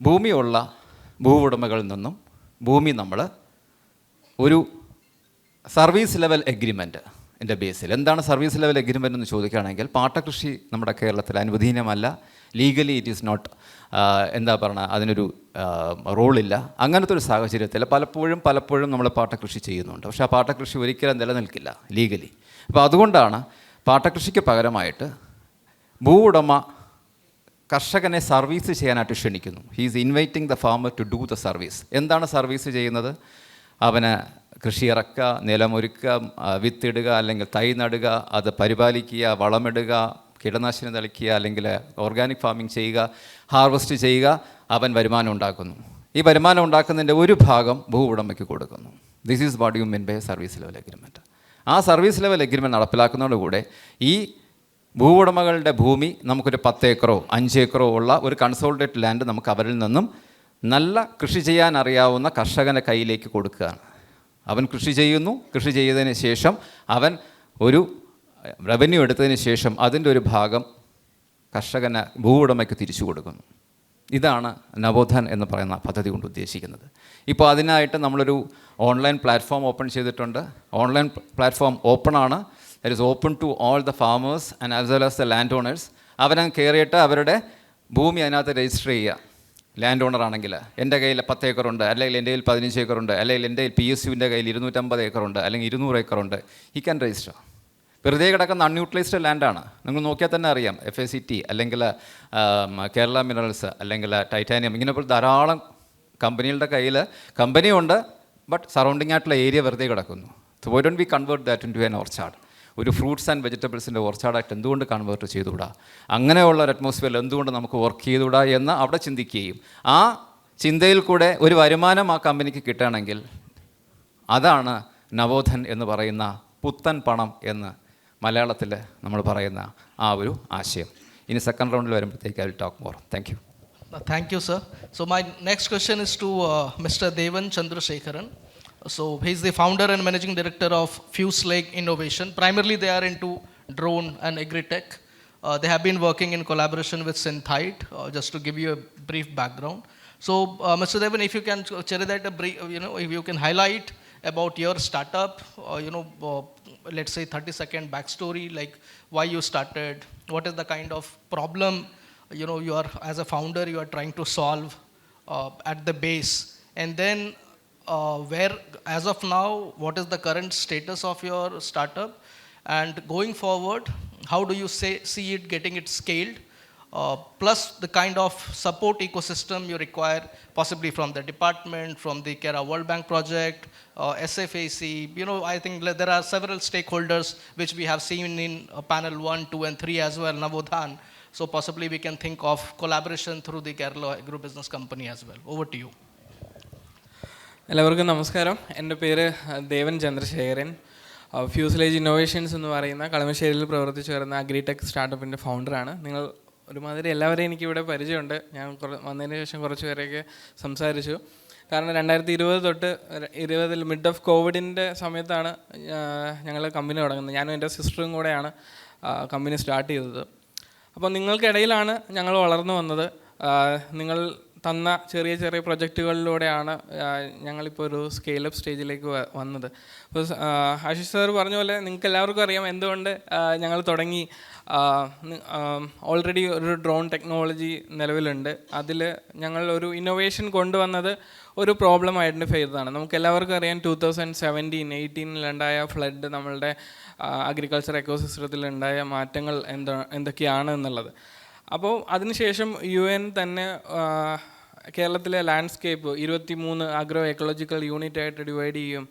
ഭൂമിയുള്ള ഭൂവുടമകളിൽ നിന്നും ഭൂമി നമ്മൾ ഒരു സർവീസ് ലെവൽ എഗ്രിമെൻറ്റ് എൻ്റെ ബേസിൽ. എന്താണ് സർവീസ് ലെവൽ എഗ്രിമെൻ്റ് എന്ന് ചോദിക്കുകയാണെങ്കിൽ, പാട്ടകൃഷി നമ്മുടെ കേരളത്തിൽ അനുവദനീയമല്ല, ലീഗലി ഇറ്റ് ഈസ് നോട്ട്, എന്താ പറയുക, അതിനൊരു റോളില്ല. അങ്ങനത്തെ ഒരു സാഹചര്യത്തിൽ പലപ്പോഴും നമ്മൾ പാട്ടകൃഷി ചെയ്യുന്നുണ്ട്. പക്ഷേ ആ പാട്ടകൃഷി ഒരിക്കലും നിലനിൽക്കില്ല ലീഗലി. അപ്പോൾ അതുകൊണ്ടാണ് പാട്ടകൃഷിക്ക് പകരമായിട്ട് ഭൂ ഉടമ കർഷകനെ സർവീസ് ചെയ്യാനായിട്ട് ക്ഷണിക്കുന്നു. He is inviting the farmer to do the service. എന്താണ് സർവീസ് ചെയ്യുന്നത്? അവന് കൃഷി ഇറക്കുക, നിലമൊരുക്കുക, വിത്തിടുക അല്ലെങ്കിൽ തൈ നടുക, അത് പരിപാലിക്കുക, വളമിടുക, കീടനാശിനി തളിക്കുക, അല്ലെങ്കിൽ ഓർഗാനിക് ഫാമിംഗ് ചെയ്യുക, ഹാർവെസ്റ്റ് ചെയ്യുക. അവൻ വരുമാനം ഉണ്ടാക്കുന്നു. ഈ വരുമാനം ഉണ്ടാക്കുന്നതിൻ്റെ ഒരു ഭാഗം ഭൂ ഉടമയ്ക്ക് കൊടുക്കുന്നു. This is what you mean by service level agreement. ആ സർവീസ് ലെവൽ എഗ്രിമെൻറ്റ് നടപ്പിലാക്കുന്നതോടുകൂടെ ഈ ഭൂ ഉടമകളുടെ ഭൂമി നമുക്കൊരു 10 ഏക്കറോ 5 ഏക്കറോ ഉള്ള ഒരു കൺസോളിഡേറ്റ് ലാൻഡ് നമുക്ക് അവരിൽ നിന്നും നല്ല കൃഷി ചെയ്യാൻ അറിയാവുന്ന കർഷകൻ്റെ കയ്യിലേക്ക് കൊടുക്കുകയാണ്. അവൻ കൃഷി ചെയ്യുന്നു. കൃഷി ചെയ്തതിന് ശേഷം അവൻ ഒരു റവന്യൂ എടുത്തതിന് ശേഷം അതിൻ്റെ ഒരു ഭാഗം കർഷകന് ഭൂ ഉടമയ്ക്ക് തിരിച്ചു കൊടുക്കുന്നു. ഇതാണ് നവോത്ഥാൻ എന്ന് പറയുന്ന പദ്ധതി കൊണ്ട് ഉദ്ദേശിക്കുന്നത്. ഇപ്പോൾ അതിനായിട്ട് നമ്മളൊരു ഓൺലൈൻ പ്ലാറ്റ്ഫോം ഓപ്പൺ ചെയ്തിട്ടുണ്ട്. ഓൺലൈൻ പ്ലാറ്റ്ഫോം ഓപ്പണാണ്. That is open to all the farmers and as well as the landowners. അവനങ്ങ് കയറിയിട്ട് അവരുടെ ഭൂമി അതിനകത്ത് രജിസ്റ്റർ ചെയ്യുക. ലാൻഡ് ഓണർ ആണെങ്കിൽ എൻ്റെ കയ്യിൽ 10 ഏക്കറുണ്ട്, അല്ലെങ്കിൽ എൻ്റെ കയ്യിൽ 15 ഏക്കറുണ്ട്, അല്ലെങ്കിൽ എൻ്റെ PSUവിൻ്റെ കയ്യിൽ 250 ഏക്കറുണ്ട്, അല്ലെങ്കിൽ 200 ഏക്കറുണ്ട്, ഹി ക്യാൻ രജിസ്റ്റർ. വെറുതെ കിടക്കുന്ന അൺയൂട്ടിലൈസ്ഡ് ലാൻഡാണ്. നിങ്ങൾ നോക്കിയാൽ തന്നെ അറിയാം. FACT അല്ലെങ്കിൽ കേരള മിനറൽസ് അല്ലെങ്കിൽ ടൈറ്റാനിയം ഇങ്ങനെ പോലെ ധാരാളം കമ്പനികളുടെ കയ്യിൽ കമ്പനിയുണ്ട്, ബട്ട് സറൗണ്ടിങ് ആയിട്ടുള്ള ഏരിയ വെറുതെ കിടക്കുന്നു. So why don't we convert that into an orchard? ഒരു ഫ്രൂട്ട്സ് ആൻഡ് വെജിറ്റബിൾസിൻ്റെ ഓർച്ചാർഡായിട്ട് എന്തുകൊണ്ട് കൺവേർട്ട് ചെയ്തുകൂടാ? അങ്ങനെയുള്ള ഒരു അറ്റ്മോസ്ഫിയറിൽ എന്തുകൊണ്ട് നമുക്ക് വർക്ക് ചെയ്തുകൂടാ എന്ന് അവിടെ ചിന്തിക്കുകയും ആ ചിന്തയിൽ കൂടെ ഒരു വരുമാനം ആ കമ്പനിക്ക് കിട്ടുകയാണെങ്കിൽ അതാണ് നവോധൻ എന്ന് പറയുന്ന പുത്തൻ പണം എന്ന് മലയാളത്തിൽ നമ്മൾ പറയുന്ന ആ ഒരു ആശയം. ഇനി സെക്കൻഡ് റൗണ്ടിൽ വരുമ്പോഴത്തേക്ക് I will talk more. Thank you. Thank you, sir. So my next question is to Mr. Devan Chandrasekharan. So he's the founder and managing director of Fuse Lake Innovation. Primarily they are into drone and agri-tech. They have been working in collaboration with Synthite, just to give you a brief background. So Mr. Devan, if you can share that a brief, if you can highlight about your startup, let's say 30-second backstory, like why you started, what is the kind of problem you are, as a founder, you are trying to solve at the base, and then where, as of now, what is the current status of your startup, and going forward, how do you see it getting it scaled, plus the kind of support ecosystem you require, possibly from the department, from the Kera World Bank project, SFAC. I think there are several stakeholders which we have seen in panel 1, 2 and 3 as well, Navodhan. So possibly we can think of collaboration through the Kerala Agro Business Company as well. Over to you. എല്ലാവർക്കും നമസ്കാരം. എൻ്റെ പേര് ദേവൻ Chandrasekharan. Fuselage innovations എന്ന് പറയുന്ന കളമശ്ശേരിയിൽ പ്രവർത്തിച്ചു വരുന്ന agritech സ്റ്റാർട്ടപ്പിൻ്റെ ഫൗണ്ടറാണ്. നിങ്ങൾ ഒരുമാതിരി എല്ലാവരെയും എനിക്കിവിടെ പരിചയമുണ്ട്. ഞാൻ വന്നതിന് ശേഷം കുറച്ച് പേരെയൊക്കെ സംസാരിച്ചു. കാരണം 2020 തൊട്ട് 20 മിഡ് ഓഫ് കോവിഡിൻ്റെ സമയത്താണ് ഞങ്ങൾ കമ്പനി തുടങ്ങുന്നത്. ഞാനും എൻ്റെ സിസ്റ്ററും കൂടെയാണ് കമ്പനി സ്റ്റാർട്ട് ചെയ്തത്. അപ്പോൾ നിങ്ങൾക്കിടയിലാണ് ഞങ്ങൾ വളർന്നു വന്നത്. നിങ്ങൾ തന്ന ചെറിയ ചെറിയ പ്രൊജക്റ്റുകളിലൂടെയാണ് ഞങ്ങളിപ്പോൾ ഒരു സ്കെയിലപ്പ് സ്റ്റേജിലേക്ക് വന്നത്. അപ്പോൾ ആശിഷ് സാർ പറഞ്ഞ പോലെ നിങ്ങൾക്ക് എല്ലാവർക്കും അറിയാം എന്തുകൊണ്ട് ഞങ്ങൾ തുടങ്ങി. ഓൾറെഡി ഒരു ഡ്രോൺ ടെക്നോളജി നിലവിലുണ്ട്. അതിൽ ഞങ്ങൾ ഒരു ഇന്നോവേഷൻ കൊണ്ടുവന്നത് ഒരു പ്രോബ്ലം ഐഡൻറ്റിഫൈ ചെയ്തതാണ്. നമുക്ക് എല്ലാവർക്കും അറിയാം 2017-18 ഫ്ലഡ് നമ്മളുടെ അഗ്രികൾച്ചർ എക്കോസിസ്റ്റത്തിലുണ്ടായ മാറ്റങ്ങൾ എന്തൊക്കെയാണ് എന്നുള്ളത്. അപ്പോൾ അതിനുശേഷം UN തന്നെ കേരളത്തിലെ ലാൻഡ്സ്കേപ്പ് 23 അഗ്രോ എക്കോളജിക്കൽ യൂണിറ്റ് ആയിട്ട് ഡിവൈഡ് ചെയ്യും.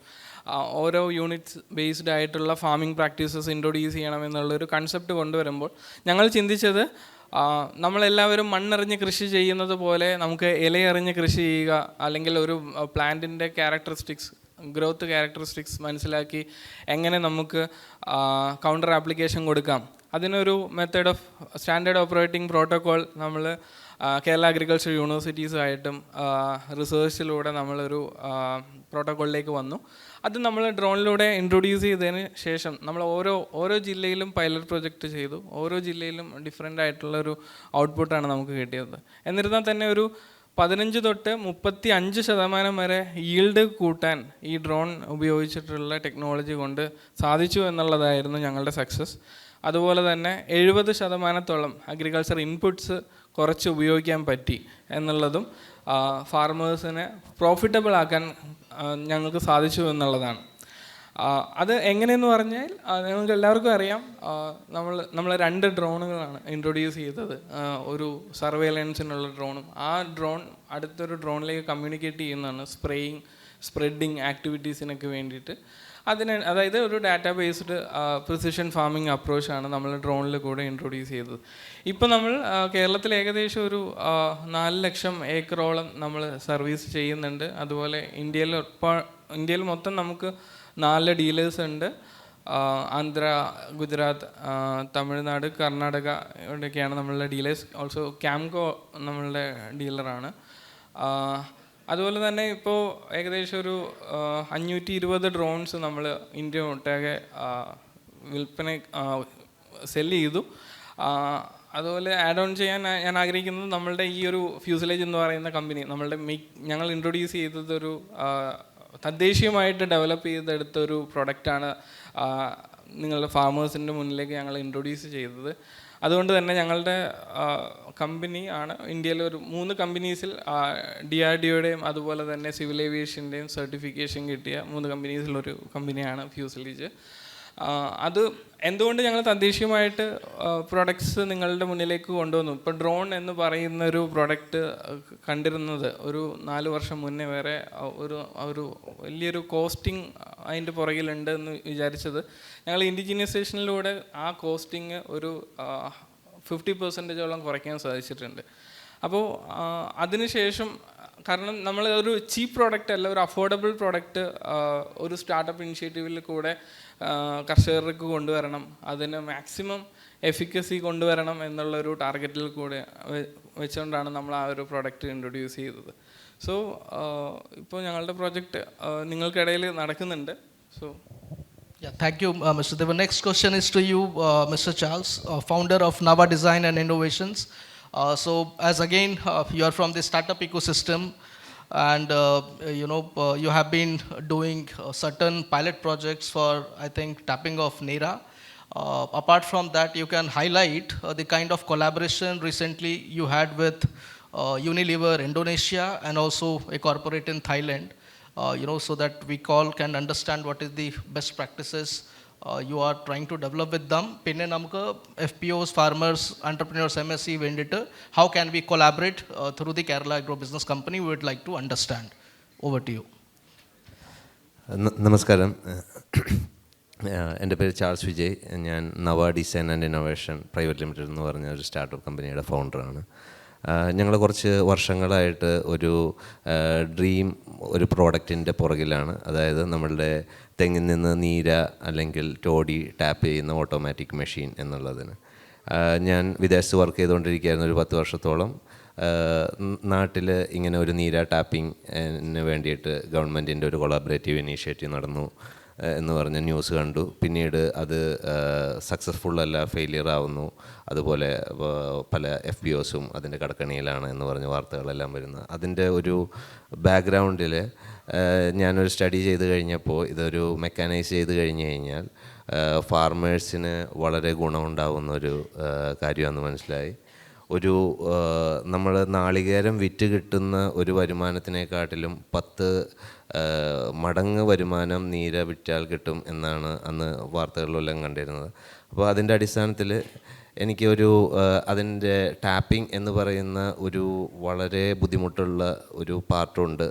ഓരോ യൂണിറ്റ്സ് ബേസ്ഡ് ആയിട്ടുള്ള ഫാമിംഗ് പ്രാക്ടീസസ് ഇൻട്രൊഡ്യൂസ് ചെയ്യണമെന്നുള്ളൊരു കൺസെപ്റ്റ് കൊണ്ടുവരുമ്പോൾ ഞങ്ങൾ ചിന്തിച്ചത് നമ്മളെല്ലാവരും മണ്ണെറിഞ്ഞ് കൃഷി ചെയ്യുന്നത് പോലെ നമുക്ക് ഇലയെറിഞ്ഞ് കൃഷി ചെയ്യുക, അല്ലെങ്കിൽ ഒരു പ്ലാന്റിൻ്റെ ഗ്രോത്ത് ക്യാരക്ടറിസ്റ്റിക്സ് മനസ്സിലാക്കി എങ്ങനെ നമുക്ക് കൗണ്ടർ ആപ്ലിക്കേഷൻ കൊടുക്കാം. അതിനൊരു method of standard operating protocol നമ്മൾ കേരള അഗ്രികൾച്ചർ യൂണിവേഴ്സിറ്റീസുമായിട്ടും റിസേർച്ചിലൂടെ നമ്മളൊരു പ്രോട്ടോക്കോളിലേക്ക് വന്നു. അത് നമ്മൾ ഡ്രോണിലൂടെ ഇൻട്രൊഡ്യൂസ് ചെയ്തതിന് ശേഷം നമ്മൾ ഓരോ ജില്ലയിലും പൈലറ്റ് പ്രൊജക്റ്റ് ചെയ്തു. ഓരോ ജില്ലയിലും ഡിഫറെൻ്റ് ആയിട്ടുള്ളൊരു ഔട്ട്പുട്ടാണ് നമുക്ക് കിട്ടിയത്. എന്നിരുന്നാൽ തന്നെ ഒരു 15 തൊട്ട് 35% വരെ ഈൽഡ് കൂട്ടാൻ ഈ ഡ്രോൺ ഉപയോഗിച്ചിട്ടുള്ള ടെക്നോളജി കൊണ്ട് സാധിച്ചു എന്നുള്ളതായിരുന്നു ഞങ്ങളുടെ സക്സസ്. അതുപോലെ തന്നെ 70% അഗ്രികൾച്ചർ ഇൻപുട്സ് കുറച്ച് ഉപയോഗിക്കാൻ പറ്റി എന്നുള്ളതും ഫാർമേഴ്സിനെ പ്രോഫിറ്റബിൾ ആക്കാൻ ഞങ്ങൾക്ക് സാധിച്ചു എന്നുള്ളതാണ്. അത് എങ്ങനെയെന്ന് പറഞ്ഞാൽ നിങ്ങൾക്ക് എല്ലാവർക്കും അറിയാം, നമ്മൾ 2 ഡ്രോണുകളാണ് ഇൻട്രൊഡ്യൂസ് ചെയ്തത്. ഒരു സർവേലൻസിനുള്ള ഡ്രോണും, ആ ഡ്രോൺ അടുത്തൊരു ഡ്രോണിലേക്ക് കമ്മ്യൂണിക്കേറ്റ് ചെയ്യുന്നതാണ് സ്പ്രെഡിങ് ആക്ടിവിറ്റീസിനൊക്കെ വേണ്ടിയിട്ട്. അതായത് ഒരു ഡാറ്റാ ബേസ്ഡ് പ്രിസിഷൻ ഫാമിംഗ് അപ്രോച്ചാണ് നമ്മൾ ഡ്രോണിൽ കൂടെ ഇൻട്രൊഡ്യൂസ് ചെയ്തത്. ഇപ്പോൾ നമ്മൾ കേരളത്തിൽ ഏകദേശം ഒരു 4 ലക്ഷം ഏക്കറോളം നമ്മൾ സർവീസ് ചെയ്യുന്നുണ്ട്. അതുപോലെ ഇന്ത്യയിൽ മൊത്തം നമുക്ക് 4 ഡീലേഴ്സ് ഉണ്ട്. ആന്ധ്ര, ഗുജറാത്ത്, തമിഴ്നാട്, കർണാടക ഇവിടെയൊക്കെയാണ് നമ്മളുടെ ഡീലേഴ്സ്. ഓൾസോ ക്യാംകോ നമ്മളുടെ ഡീലറാണ്. അതുപോലെ തന്നെ ഇപ്പോൾ ഏകദേശം ഒരു 520 ഡ്രോൺസ് നമ്മൾ ഇന്ത്യ ഒട്ടാകെ സെല്ല് ചെയ്തു. അതുപോലെ ആഡ് ഓൺ ചെയ്യാൻ ഞാൻ ആഗ്രഹിക്കുന്നത്, നമ്മളുടെ ഈ ഒരു ഫ്യൂസലേജ് എന്ന് പറയുന്ന കമ്പനി ഞങ്ങൾ ഇൻട്രൊഡ്യൂസ് ചെയ്തതൊരു തദ്ദേശീയമായിട്ട് ഡെവലപ്പ് ചെയ്തെടുത്തൊരു പ്രൊഡക്റ്റാണ് നിങ്ങളുടെ ഫാമേഴ്സിൻ്റെ മുന്നിലേക്ക് ഞങ്ങൾ ഇൻട്രൊഡ്യൂസ് ചെയ്തത്. അതുകൊണ്ട് തന്നെ ഞങ്ങളുടെ കമ്പനി ആണ് ഇന്ത്യയിലെ ഒരു 3 കമ്പനീസിൽ DRDOയുടെയും അതുപോലെ തന്നെ സിവിൽ ഏവിയേഷൻ്റെയും സർട്ടിഫിക്കേഷൻ കിട്ടിയ 3 കമ്പനീസിലൊരു കമ്പനിയാണ് ഫ്യൂസലേജ്. അത് എന്തുകൊണ്ട് ഞങ്ങൾ തദ്ദേശീയമായിട്ട് പ്രൊഡക്ട്സ് നിങ്ങളുടെ മുന്നിലേക്ക് കൊണ്ടുവന്നു. ഇപ്പോൾ ഡ്രോൺ എന്ന് പറയുന്ന ഒരു പ്രൊഡക്റ്റ് കണ്ടിരുന്നത് ഒരു 4 വർഷം മുന്നേ വരെ ഒരു വലിയൊരു കോസ്റ്റിംഗ് അതിൻ്റെ പുറകിലുണ്ട് എന്ന് വിചാരിച്ചത്. ഞങ്ങൾ ഇൻഡിജീനിയസേഷനിലൂടെ ആ കോസ്റ്റിംഗ് ഒരു 50% കുറയ്ക്കാൻ സാധിച്ചിട്ടുണ്ട്. അപ്പോൾ അതിനുശേഷം, കാരണം നമ്മൾ ഒരു ചീപ്പ് പ്രോഡക്റ്റ് അല്ല, ഒരു അഫോർഡബിൾ പ്രോഡക്റ്റ് ഒരു സ്റ്റാർട്ടപ്പ് ഇനിഷ്യേറ്റീവിൽ കൂടെ കർഷകർക്ക് കൊണ്ടുവരണം, അതിന് മാക്സിമം എഫിക്കസി കൊണ്ടുവരണം എന്നുള്ളൊരു ടാർഗറ്റിൽ കൂടെ വെച്ചുകൊണ്ടാണ് നമ്മൾ ആ ഒരു പ്രോഡക്റ്റ് ഇൻട്രൊഡ്യൂസ് ചെയ്തത്. സോ ഇപ്പോൾ ഞങ്ങളുടെ പ്രോജക്റ്റ് നിങ്ങൾക്കിടയിൽ നടക്കുന്നുണ്ട്. So Yeah, thank you, Mr. Deva. Next question is to you, Mr. Charles, founder of Nava Design and Innovations. So, as again, you are from the startup ecosystem, and you have been doing certain pilot projects for, I think, tapping of NERA. Apart from that, you can highlight the kind of collaboration recently you had with Unilever Indonesia and also a corporate in Thailand. So that we all can understand what is the best practices you are trying to develop with them. Pinne namukku FPOs, farmers, entrepreneurs, MSC vendor, how can we collaborate through the Kerala Agro Business Company? We would like to understand. Over to you. നമസ്കാരം. എൻ്റെ പേര് Charles Vijay. ഞാൻ നവ design and innovation private limited എന്ന് പറഞ്ഞ ഒരു startup കമ്പനിയുടെ ഫൗണ്ടറാണ്. ഞങ്ങൾ കുറച്ച് വർഷങ്ങളായിട്ട് ഒരു ഡ്രീം ഒരു പ്രോഡക്റ്റിൻ്റെ പുറകിലാണ്. അതായത് നമ്മളുടെ തെങ്ങിൽ നിന്ന് നീര അല്ലെങ്കിൽ ടോഡി ടാപ്പ് ചെയ്യുന്ന ഓട്ടോമാറ്റിക് മെഷീൻ എന്നുള്ളതിന്. ഞാൻ വിദേശത്ത് വർക്ക് ചെയ്തുകൊണ്ടിരിക്കുകയായിരുന്നു ഒരു 10 വർഷത്തോളം. നാട്ടിൽ ഇങ്ങനെ ഒരു നീര ടാപ്പിങ്ങിന് വേണ്ടിയിട്ട് ഗവൺമെൻറ്റിൻ്റെ ഒരു കൊളാബറേറ്റീവ് ഇനീഷ്യേറ്റീവ് നടന്നു എന്ന് പറഞ്ഞ ന്യൂസ് കണ്ടു. പിന്നീട് അത് സക്സസ്ഫുൾ അല്ല, ഫെയിലിയർ ആവുന്നു. അതുപോലെ പല FPOസും അതിൻ്റെ കടക്കണിയിലാണ് എന്ന് പറഞ്ഞ വാർത്തകളെല്ലാം വരുന്നത്. അതിൻ്റെ ഒരു ബാക്ക്ഗ്രൗണ്ടിൽ ഞാനൊരു സ്റ്റഡി ചെയ്ത് കഴിഞ്ഞപ്പോൾ ഇതൊരു മെക്കാനൈസ് ചെയ്ത് കഴിഞ്ഞ് കഴിഞ്ഞാൽ ഫാർമേഴ്സിന് വളരെ ഗുണമുണ്ടാകുന്നൊരു കാര്യമാണെന്ന് മനസ്സിലായി. നമ്മൾ നാളികേരം വിറ്റ് കിട്ടുന്ന ഒരു വരുമാനത്തിനെക്കാട്ടിലും 10 മടങ്ങ് വരുമാനം നീര വിറ്റാൽ കിട്ടും എന്നാണ് അന്ന് വാർത്തകളിലെല്ലാം കണ്ടിരുന്നത്. അപ്പോൾ അതിൻ്റെ അടിസ്ഥാനത്തിൽ എനിക്കൊരു അതിൻ്റെ ടാപ്പിംഗ് എന്ന് പറയുന്ന ഒരു വളരെ ബുദ്ധിമുട്ടുള്ള ഒരു പാർട്ടുണ്ട്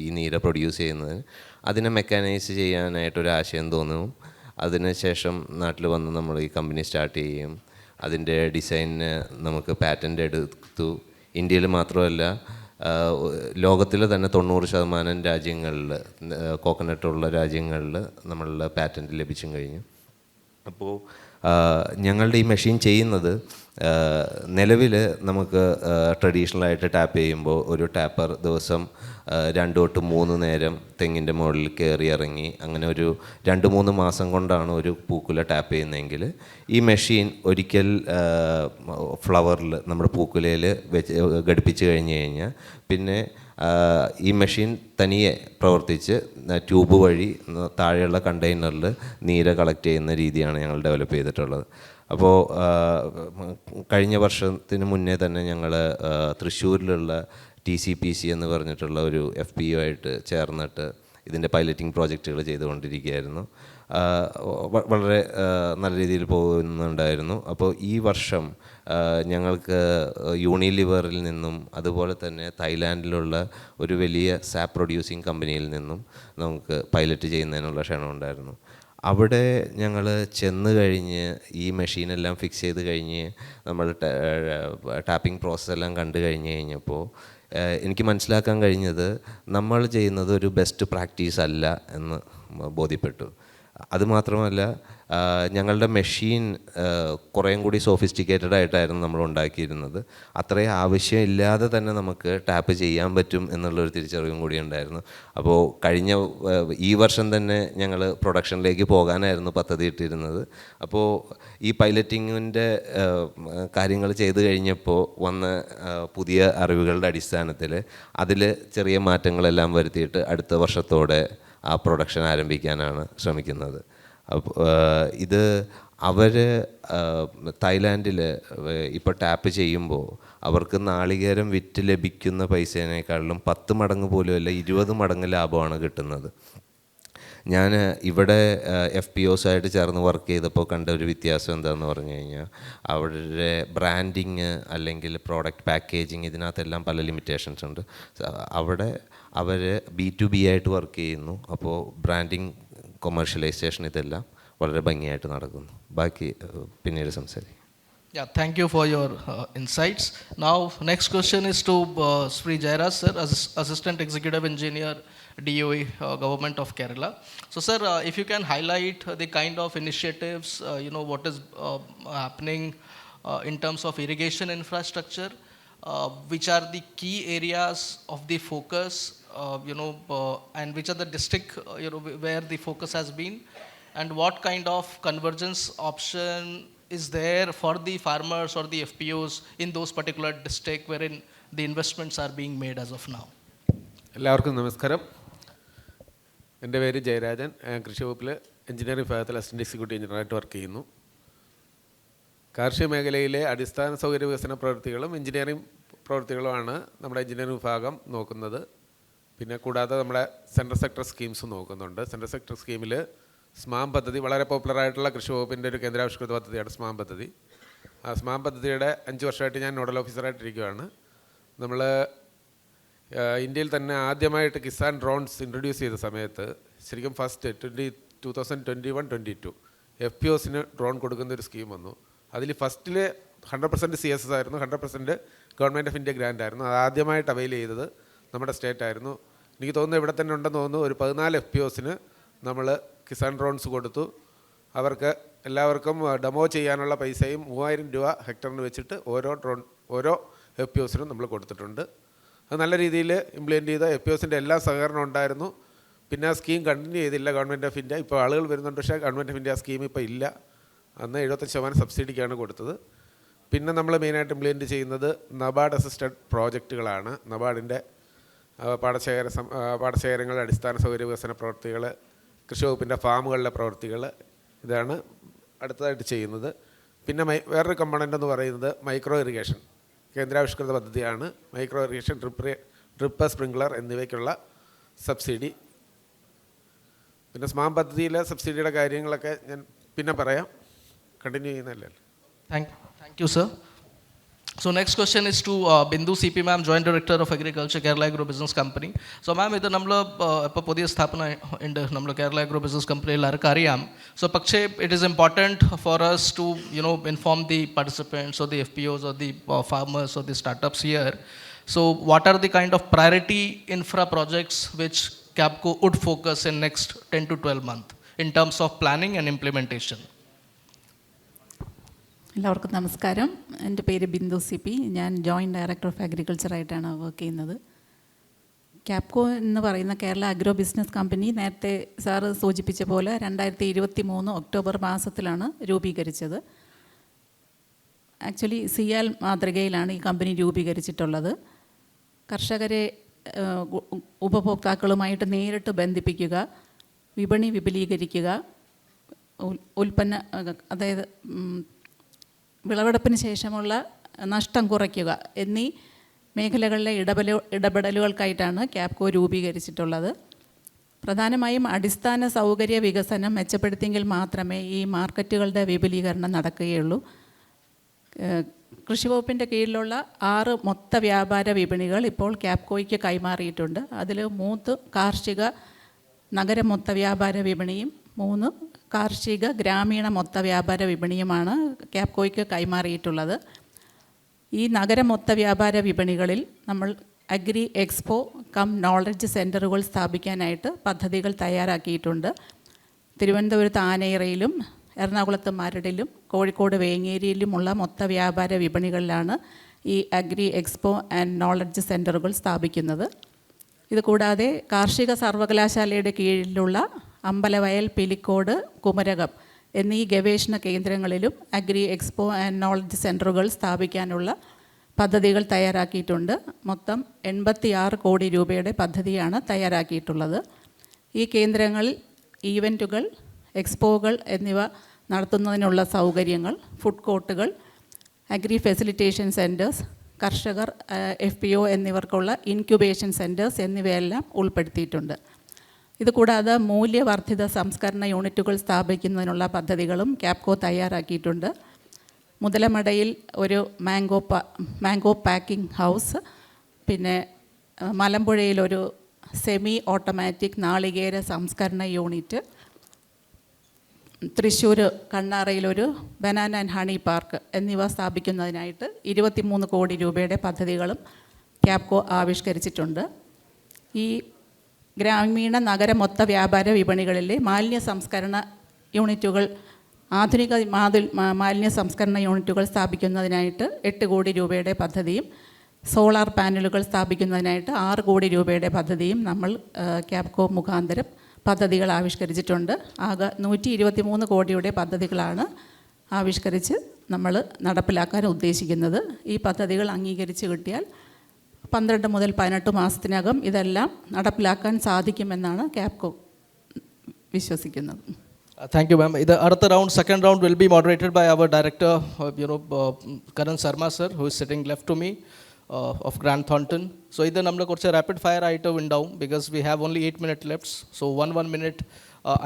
ഈ നീര പ്രൊഡ്യൂസ് ചെയ്യുന്നതിന്. അതിനെ മെക്കാനൈസ് ചെയ്യാനായിട്ടൊരു ആശയം തോന്നും. അതിനുശേഷം നാട്ടിൽ വന്ന് നമ്മൾ ഈ കമ്പനി സ്റ്റാർട്ട് ചെയ്യും. അതിൻ്റെ ഡിസൈനിന് നമുക്ക് പാറ്റൻ്റ് എടുത്തു. ഇന്ത്യയിൽ മാത്രമല്ല, ലോകത്തിലെ തന്നെ 90% രാജ്യങ്ങളിൽ, കോക്കനട്ടുള്ള രാജ്യങ്ങളിൽ നമ്മളുടെ പാറ്റൻ്റ് ലഭിച്ചും കഴിഞ്ഞു. അപ്പോൾ ഞങ്ങളുടെ ഈ മെഷീൻ ചെയ്യുന്നത് നിലവിൽ നമുക്ക് ട്രഡീഷണലായിട്ട് ടാപ്പ് ചെയ്യുമ്പോൾ ഒരു ടാപ്പർ ദിവസം 2 തൊട്ട് 3 നേരം തെങ്ങിൻ്റെ മുകളിൽ കയറി ഇറങ്ങി അങ്ങനെ ഒരു 2-3 മാസം കൊണ്ടാണ് ഒരു പൂക്കുല ടാപ്പ് ചെയ്യുന്നതെങ്കിൽ ഈ മെഷീൻ ഒരിക്കൽ ഫ്ലവറിൽ നമ്മുടെ പൂക്കുലയിൽ വെച്ച് ഘടിപ്പിച്ച് കഴിഞ്ഞ് കഴിഞ്ഞാൽ പിന്നെ ഈ മെഷീൻ തനിയെ പ്രവർത്തിച്ച് ട്യൂബ് വഴി താഴെയുള്ള കണ്ടെയ്നറിൽ നീര കളക്ട് ചെയ്യുന്ന രീതിയാണ് ഞങ്ങൾ ഡെവലപ്പ് ചെയ്തിട്ടുള്ളത്. അപ്പോൾ കഴിഞ്ഞ വർഷത്തിന് മുന്നേ തന്നെ ഞങ്ങൾ തൃശ്ശൂരിലുള്ള TCPC എന്ന് പറഞ്ഞിട്ടുള്ള ഒരു FPO ആയിട്ട് ചേർന്നിട്ട് ഇതിൻ്റെ പൈലറ്റിംഗ് പ്രോജക്റ്റുകൾ ചെയ്തുകൊണ്ടിരിക്കുകയായിരുന്നു. വളരെ നല്ല രീതിയിൽ പോകുന്നുണ്ടായിരുന്നു. അപ്പോൾ ഈ വർഷം ഞങ്ങൾക്ക് യൂണിലിവറിൽ നിന്നും അതുപോലെ തന്നെ തായ്ലാൻഡിലുള്ള ഒരു വലിയ സാപ്പ് പ്രൊഡ്യൂസിങ് കമ്പനിയിൽ നിന്നും നമുക്ക് പൈലറ്റ് ചെയ്യുന്നതിനുള്ള ക്ഷണമുണ്ടായിരുന്നു. അവിടെ ഞങ്ങൾ ചെന്ന് കഴിഞ്ഞ് ഈ മെഷീനെല്ലാം ഫിക്സ് ചെയ്ത് കഴിഞ്ഞ് നമ്മൾ ടാപ്പിംഗ് പ്രോസസ്സെല്ലാം കണ്ടു കഴിഞ്ഞപ്പോൾ എനിക്ക് മനസ്സിലാക്കാൻ കഴിഞ്ഞത് നമ്മൾ ചെയ്യുന്നത് ഒരു ബെസ്റ്റ് പ്രാക്ടീസ് അല്ല എന്ന് ബോധ്യപ്പെട്ടു. അതുമാത്രമല്ല, ഞങ്ങളുടെ മെഷീൻ കുറേയും കൂടി സോഫിസ്റ്റിക്കേറ്റഡ് ആയിട്ടായിരുന്നു നമ്മൾ ഉണ്ടാക്കിയിരുന്നത്. അത്രയും ആവശ്യമില്ലാതെ തന്നെ നമുക്ക് ടാപ്പ് ചെയ്യാൻ പറ്റും എന്നുള്ളൊരു തിരിച്ചറിവും കൂടി ഉണ്ടായിരുന്നു. അപ്പോൾ ഈ വർഷം തന്നെ ഞങ്ങൾ പ്രൊഡക്ഷനിലേക്ക് പോകാനായിരുന്നു പദ്ധതി ഇട്ടിരുന്നത്. അപ്പോൾ ഈ പൈലറ്റിങ്ങിൻ്റെ കാര്യങ്ങൾ ചെയ്തു കഴിഞ്ഞപ്പോൾ വന്ന പുതിയ അറിവുകളുടെ അടിസ്ഥാനത്തിൽ അതിൽ ചെറിയ മാറ്റങ്ങളെല്ലാം വരുത്തിയിട്ട് അടുത്ത വർഷത്തോടെ ആ പ്രൊഡക്ഷൻ ആരംഭിക്കാനാണ് ശ്രമിക്കുന്നത്. ഇത് അവർ തായ്ലാൻഡിൽ ഇപ്പോൾ ടാപ്പ് ചെയ്യുമ്പോൾ അവർക്ക് നാളികേരം വിറ്റ് ലഭിക്കുന്ന പൈസേനേക്കാളും 10 മടങ്ങ് പോലും അല്ല 20 മടങ്ങ് ലാഭമാണ് കിട്ടുന്നത്. ഞാൻ ഇവിടെ FPOs ആയിട്ട് ചേർന്ന് വർക്ക് ചെയ്തപ്പോൾ കണ്ട ഒരു വ്യത്യാസം എന്താണെന്ന് പറഞ്ഞു കഴിഞ്ഞാൽ അവരുടെ ബ്രാൻഡിങ് അല്ലെങ്കിൽ പ്രോഡക്റ്റ് പാക്കേജിങ് ഇതിനകത്തെല്ലാം പല ലിമിറ്റേഷൻസ് ഉണ്ട്. അവിടെ അവർ B2B ആയിട്ട് വർക്ക് ചെയ്യുന്നു. അപ്പോൾ ബ്രാൻഡിങ്, കൊമേഴ്ഷ്യലൈസേഷൻ ഇതെല്ലാം വളരെ ഭംഗിയായിട്ട് നടക്കുന്നു. ബാക്കി പിന്നീട് സംസാരിക്കും. Yeah, thank you for your insights. Now, next question is to Sri Jairaj sir, Assistant Executive Engineer, DOE, Government of Kerala. So, sir, if you can highlight the kind of initiatives, what is happening in terms of irrigation infrastructure, which are the key areas of the focus, and which are the district, where the focus has been, and what kind of convergence option is there for the farmers or the FPOs in those particular districts wherein the investments are being made as of now? എല്ലാവർക്കും നമസ്കാരം. എൻ്റെ പേര് ജയരാജൻ. കൃഷി വകുപ്പിൽ engineering വിഭാഗത്തിൽ assistant executive എഞ്ചിനീയറായിട്ട് work ചെയ്യുന്നു. കാർഷിക മേഖലയിലെ അടിസ്ഥാന സൗകര്യ വികസന പ്രവൃത്തികളും എഞ്ചിനീയറിംഗ് പ്രവൃത്തികളുമാണ് നമ്മുടെ എഞ്ചിനീയറിംഗ് വിഭാഗം നോക്കുന്നത്. പിന്നെ കൂടാതെ നമ്മുടെ സെൻട്രൽ സെക്ടർ സ്കീംസ് നോക്കുന്നുണ്ട്. സെൻട്രൽ സെക്ടർ സ്കീമിൽ സ്മാം പദ്ധതി വളരെ പോപ്പുലറായിട്ടുള്ള കൃഷി വകുപ്പിൻ്റെ ഒരു കേന്ദ്രാവിഷ്കൃത പദ്ധതിയാണ് സ്മാം പദ്ധതി. ആ സ്മാം പദ്ധതിയുടെ 5 വർഷമായിട്ട് ഞാൻ നോഡൽ ഓഫീസറായിട്ടിരിക്കുകയാണ്. നമ്മൾ ഇന്ത്യയിൽ തന്നെ ആദ്യമായിട്ട് കിസാൻ ഡ്രോൺസ് ഇൻട്രൊഡ്യൂസ് ചെയ്ത സമയത്ത് ശരിക്കും ഫസ്റ്റ് 2021-22 FPOസിന് ഡ്രോൺ കൊടുക്കുന്നൊരു സ്കീം വന്നു. അതിൽ ഫസ്റ്റിൽ 100% CSS ആയിരുന്നു, 100% ഗവൺമെൻറ് ഓഫ് ഇന്ത്യ ഗ്രാൻഡ് ആയിരുന്നു. അത് ആദ്യമായിട്ട് അവൈൽ ചെയ്തത് നമ്മുടെ സ്റ്റേറ്റ് ആയിരുന്നു. എനിക്ക് തോന്നുന്നു ഇവിടെ തന്നെ ഉണ്ടെന്ന് തോന്നുന്നു. ഒരു 14 FPOസിന് നമ്മൾ കിസാൻ ഡ്രോൺസ് കൊടുത്തു. അവർക്ക് എല്ലാവർക്കും ഡെമോ ചെയ്യാനുള്ള പൈസയും 3000 രൂപ ഹെക്ടറിന് വെച്ചിട്ട് ഓരോ FPOസിനും നമ്മൾ കൊടുത്തിട്ടുണ്ട്. അത് നല്ല രീതിയിൽ ഇംപ്ലിമെൻറ്റ് ചെയ്ത FPOസിൻ്റെ എല്ലാ സഹകരണം ഉണ്ടായിരുന്നു. പിന്നെ ആ സ്കീം കണ്ടിന്യൂ ചെയ്തില്ല ഗവൺമെൻറ് ഓഫ് ഇന്ത്യ. ഇപ്പോൾ ആളുകൾ വരുന്നുണ്ട്, പക്ഷേ ഗവൺമെൻറ് ഓഫ് ഇന്ത്യ ആ സ്കീം ഇപ്പോൾ ഇല്ല. അന്ന് 75% സബ്സിഡിക്കാണ് കൊടുത്തത്. പിന്നെ നമ്മൾ മെയിനായിട്ട് ഇംപ്ലിമെൻറ്റ് ചെയ്യുന്നത് നബാർഡ് അസിസ്റ്റഡ് പ്രോജക്റ്റുകളാണ്. നബാർഡിൻ്റെ പാടശേഖരങ്ങളുടെ അടിസ്ഥാന സൗകര്യ വികസന പ്രവൃത്തികൾ, കൃഷി വകുപ്പിൻ്റെ ഫാമുകളിലെ പ്രവൃത്തികൾ, ഇതാണ് അടുത്തതായിട്ട് ചെയ്യുന്നത്. പിന്നെ വേറൊരു കമ്പണൻ്റ് എന്ന് പറയുന്നത് മൈക്രോ ഇറിഗേഷൻ കേന്ദ്രാവിഷ്കൃത പദ്ധതിയാണ്. മൈക്രോ ഇറിഗേഷൻ, ഡ്രിപ്പ്, സ്പ്രിംഗ്ലർ എന്നിവയ്ക്കുള്ള സബ്സിഡി. പിന്നെ സ്മാം പദ്ധതിയിലെ സബ്സിഡിയുടെ കാര്യങ്ങളൊക്കെ ഞാൻ പിന്നെ പറയാം. കണ്ടിന്യൂ ചെയ്യുന്നതല്ലേ. Thank you, sir. So next question is to Bindu CP ma'am, Joint Director of Agriculture, Kerala Agro Business Company. So ma'am, ഇത് നമ്മൾ ഇപ്പോൾ പുതിയ സ്ഥാപനം ഉണ്ട് നമ്മൾ കേരള അഗ്രോ ബിസിനസ് കമ്പനി എല്ലാവർക്കും അറിയാം. സോ പക്ഷേ it is important for us to inform the participants or the FPOs or the farmers or the startups here. So what are the kind of priority infra projects which Capco would focus in next 10 to 12 months in terms of planning and implementation? എല്ലാവർക്കും നമസ്കാരം. എൻ്റെ പേര് Bindu CP. ഞാൻ joint director of അഗ്രികൾച്ചറായിട്ടാണ് work ചെയ്യുന്നത്. ക്യാപ്കോ എന്ന് പറയുന്ന Kerala agro business company നേരത്തെ sir സൂചിപ്പിച്ച പോലെ 2023 ഒക്ടോബർ മാസത്തിലാണ് രൂപീകരിച്ചത്. ആക്ച്വലി സിയാൽ മാതൃകയിലാണ് ഈ കമ്പനി രൂപീകരിച്ചിട്ടുള്ളത്. കർഷകരെ ഉപഭോക്താക്കളുമായിട്ട് നേരിട്ട് ബന്ധിപ്പിക്കുക, വിപണി വിപുലീകരിക്കുക, ഉൽപ്പന്ന അതായത് വിളവെടുപ്പിന് ശേഷമുള്ള നഷ്ടം കുറയ്ക്കുക എന്നീ മേഖലകളിലെ ഇടപെടലുകൾക്കായിട്ടാണ് ക്യാപ്കോ രൂപീകരിച്ചിട്ടുള്ളത്. പ്രധാനമായും അടിസ്ഥാന സൗകര്യ വികസനം മെച്ചപ്പെടുത്തിയെങ്കിൽ മാത്രമേ ഈ മാർക്കറ്റുകളുടെ വിപുലീകരണം നടക്കുകയുള്ളൂ. കൃഷി വകുപ്പിൻ്റെ കീഴിലുള്ള 6 മൊത്ത വ്യാപാര വിപണികൾ ഇപ്പോൾ ക്യാപ്കോയ്ക്ക് കൈമാറിയിട്ടുണ്ട്. അതിൽ 3 കാർഷിക നഗര മൊത്ത വ്യാപാര വിപണിയും 3 കാർഷിക ഗ്രാമീണ മൊത്ത വ്യാപാര വിപണിയുമാണ് ക്യാപ്കോയ്ക്ക് കൈമാറിയിട്ടുള്ളത്. ഈ നഗര മൊത്ത വ്യാപാര വിപണികളിൽ നമ്മൾ അഗ്രി എക്സ്പോ നോളജ് സെൻറ്ററുകൾ സ്ഥാപിക്കാനായിട്ട് പദ്ധതികൾ തയ്യാറാക്കിയിട്ടുണ്ട്. തിരുവനന്തപുരത്ത് ആനയിറയിലും എറണാകുളത്ത് മരടിലും കോഴിക്കോട് വേങ്ങേരിയിലുമുള്ള മൊത്ത വ്യാപാര വിപണികളിലാണ് ഈ അഗ്രി എക്സ്പോ ആൻഡ് നോളജ് സെൻറ്ററുകൾ സ്ഥാപിക്കുന്നത്. ഇതുകൂടാതെ കാർഷിക സർവകലാശാലയുടെ കീഴിലുള്ള അമ്പലവയൽ, പിലിക്കോട്, കുമരകം എന്നീ ഗവേഷണ കേന്ദ്രങ്ങളിലും അഗ്രി എക്സ്പോ ആൻഡ് നോളജ് സെൻറ്ററുകൾ സ്ഥാപിക്കാനുള്ള പദ്ധതികൾ തയ്യാറാക്കിയിട്ടുണ്ട്. മൊത്തം 86 കോടി രൂപയുടെ പദ്ധതിയാണ് തയ്യാറാക്കിയിട്ടുള്ളത്. ഈ കേന്ദ്രങ്ങളിൽ ഈവൻറ്റുകൾ, എക്സ്പോകൾ എന്നിവ നടത്തുന്നതിനുള്ള സൗകര്യങ്ങൾ, ഫുഡ് കോർട്ടുകൾ, അഗ്രി ഫെസിലിറ്റേഷൻ സെൻറ്റേഴ്സ്, കർഷകർ, FPO എന്നിവർക്കുള്ള ഇൻക്യുബേഷൻ സെൻറ്റേഴ്സ് എന്നിവയെല്ലാം ഉൾപ്പെടുത്തിയിട്ടുണ്ട്. ഇതുകൂടാതെ മൂല്യവർദ്ധിത സംസ്കരണ യൂണിറ്റുകൾ സ്ഥാപിക്കുന്നതിനുള്ള പദ്ധതികളും ക്യാപ്കോ തയ്യാറാക്കിയിട്ടുണ്ട്. മുതലമടയിൽ ഒരു മാംഗോ പാക്കിംഗ് ഹൗസ്, പിന്നെ മലമ്പുഴയിലൊരു സെമി ഓട്ടോമാറ്റിക് നാളികേര സംസ്കരണ യൂണിറ്റ്, തൃശ്ശൂർ കണ്ണാറയിലൊരു ബനാന ആൻഡ് ഹണി പാർക്ക് എന്നിവ സ്ഥാപിക്കുന്നതിനായിട്ട് 23 കോടി രൂപയുടെ പദ്ധതികളും ക്യാപ്കോ ആവിഷ്കരിച്ചിട്ടുണ്ട്. ഈ ഗ്രാമീണ നഗര മൊത്ത വ്യാപാര വിപണികളിലെ മാലിന്യ സംസ്കരണ യൂണിറ്റുകൾ, ആധുനിക മാലിന്യ സംസ്കരണ യൂണിറ്റുകൾ സ്ഥാപിക്കുന്നതിനായിട്ട് 8 കോടി രൂപയുടെ പദ്ധതിയും സോളാർ പാനലുകൾ സ്ഥാപിക്കുന്നതിനായിട്ട് 6 കോടി രൂപയുടെ പദ്ധതിയും നമ്മൾ ക്യാപ്കോ മുഖാന്തരം പദ്ധതികൾ ആവിഷ്കരിച്ചിട്ടുണ്ട്. ആകെ 123 കോടിയുടെ പദ്ധതികളാണ് ആവിഷ്കരിച്ച് നമ്മൾ നടപ്പിലാക്കാൻ ഉദ്ദേശിക്കുന്നത്. ഈ പദ്ധതികൾ അംഗീകരിച്ച് കിട്ടിയാൽ 12 മുതൽ 18 മാസത്തിനകം ഇതെല്ലാം നടപ്പിലാക്കാൻ സാധിക്കുമെന്നാണ് ക്യാപ്കോ വിശ്വസിക്കുന്നത്. Thank you, ma'am. The other round, second round, will be moderated by our director, Karan Sharma sir, who is sitting left to me, of Grant Thornton. So, either namla korche rapid fire item window because we have only 8 minutes left. So, one minute,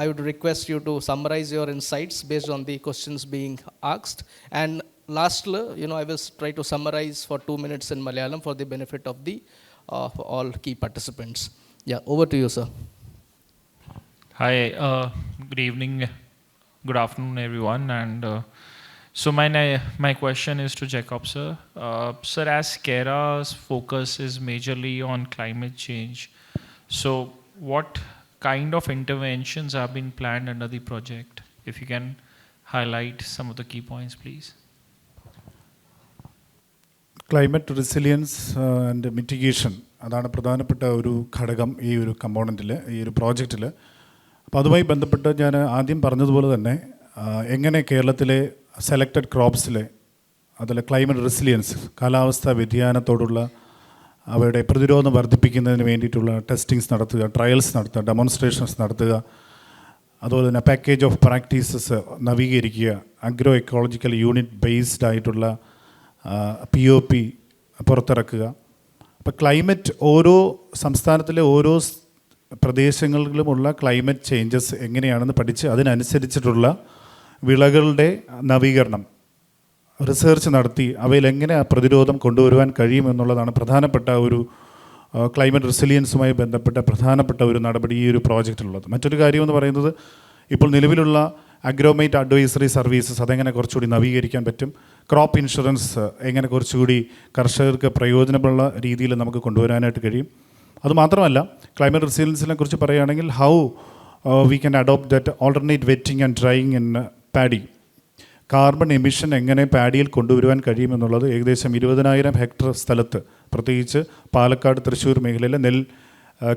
I would request you to summarize your insights based on the questions being asked. And lastly, I will try to summarize for 2 minutes in Malayalam for the benefit of the all key participants. Yeah, over to you, sir. Hi, good evening, good afternoon, everyone. And so my question is to Jacob, sir. Sir, as KERA's focus is majorly on climate change, so what kind of interventions have been planned under the project? If you can highlight some of the key points, please. Climate resilience and mitigation, അതാണ് പ്രധാനപ്പെട്ട ഒരു ഘടകം ഈ ഒരു കമ്പോണൻറ്റിൽ, ഈ ഒരു പ്രോജക്റ്റിൽ. അപ്പോൾ അതുമായി ബന്ധപ്പെട്ട് ഞാൻ ആദ്യം പറഞ്ഞതുപോലെ തന്നെ എങ്ങനെ കേരളത്തിലെ സെലക്റ്റഡ് ക്രോപ്സിലെ അതിലെ ക്ലൈമറ്റ് റെസിലിയൻസ്, കാലാവസ്ഥാ വ്യതിയാനത്തോടുള്ള അവയുടെ പ്രതിരോധം വർദ്ധിപ്പിക്കുന്നതിന് വേണ്ടിയിട്ടുള്ള ടെസ്റ്റിങ്സ് നടത്തുക, ട്രയൽസ് നടത്തുക, ഡെമോൺസ്ട്രേഷൻസ് നടത്തുക, അതുപോലെ തന്നെ പാക്കേജ് ഓഫ് പ്രാക്ടീസസ് നവീകരിക്കുക, അഗ്രോ എക്കോളജിക്കൽ യൂണിറ്റ് ബേസ്ഡ് ആയിട്ടുള്ള POP പുറത്തിറക്കുക. അപ്പോൾ ക്ലൈമറ്റ് ഓരോ സംസ്ഥാനത്തിലെ ഓരോ പ്രദേശങ്ങളിലുമുള്ള ക്ലൈമറ്റ് ചേഞ്ചസ് എങ്ങനെയാണെന്ന് പഠിച്ച് അതിനനുസരിച്ചിട്ടുള്ള വിളകളുടെ നവീകരണം റിസർച്ച് നടത്തി അവയിൽ എങ്ങനെ പ്രതിരോധം കൊണ്ടുവരുവാൻ കഴിയുമെന്നുള്ളതാണ് പ്രധാനപ്പെട്ട ഒരു ക്ലൈമറ്റ് റെസിലിയൻസുമായി ബന്ധപ്പെട്ട പ്രധാനപ്പെട്ട ഒരു നടപടി ഈ ഒരു പ്രോജക്റ്റിലുള്ളത്. മറ്റൊരു കാര്യമെന്ന് പറയുന്നത് ഇപ്പോൾ നിലവിലുള്ള അഗ്രോമേറ്റ് അഡ്വൈസറി സർവീസസ് അതെങ്ങനെ കുറച്ചുകൂടി നവീകരിക്കാൻ പറ്റും, ക്രോപ്പ് ഇൻഷുറൻസ് എങ്ങനെ കുറച്ചുകൂടി കർഷകർക്ക് പ്രയോജനമുള്ള രീതിയിൽ നമുക്ക് കൊണ്ടുവരാനായിട്ട് കഴിയും. അതുമാത്രമല്ല, ക്ലൈമറ്റ് റെസിലിയൻസിനെ കുറിച്ച് പറയുകയാണെങ്കിൽ how we can adopt that alternate wetting and drying in paddy, carbon emission എങ്ങനെ പാഡിയിൽ കൊണ്ടുവരുവാൻ കഴിയുമെന്നുള്ളത് ഏകദേശം 20,000 ഹെക്ടർ സ്ഥലത്ത്, പ്രത്യേകിച്ച് പാലക്കാട് തൃശ്ശൂർ മേഖലയിലെ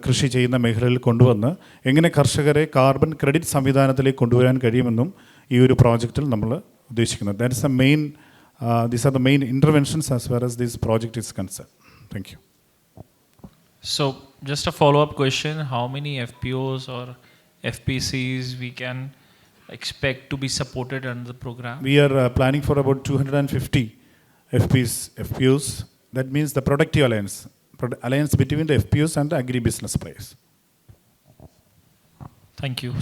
കൃഷി ചെയ്യുന്ന മേഖലയിൽ കൊണ്ടുവന്ന് എങ്ങനെ കർഷകരെ കാർബൺ ക്രെഡിറ്റ് സംവിധാനത്തിലേക്ക് കൊണ്ടുവരാൻ കഴിയുമെന്നും ഈ ഒരു പ്രോജക്റ്റിൽ നമ്മൾ ഉദ്ദേശിക്കുന്നത്. That is the main these are the main interventions as far as this project is concern. Thank you. So, just a follow-up question, how many FPOs or FPCs we can expect to be supported under the program? We are planning for about 250 FPOs. That means the productive alliance between the FPOs and the agri-business players. Thank you.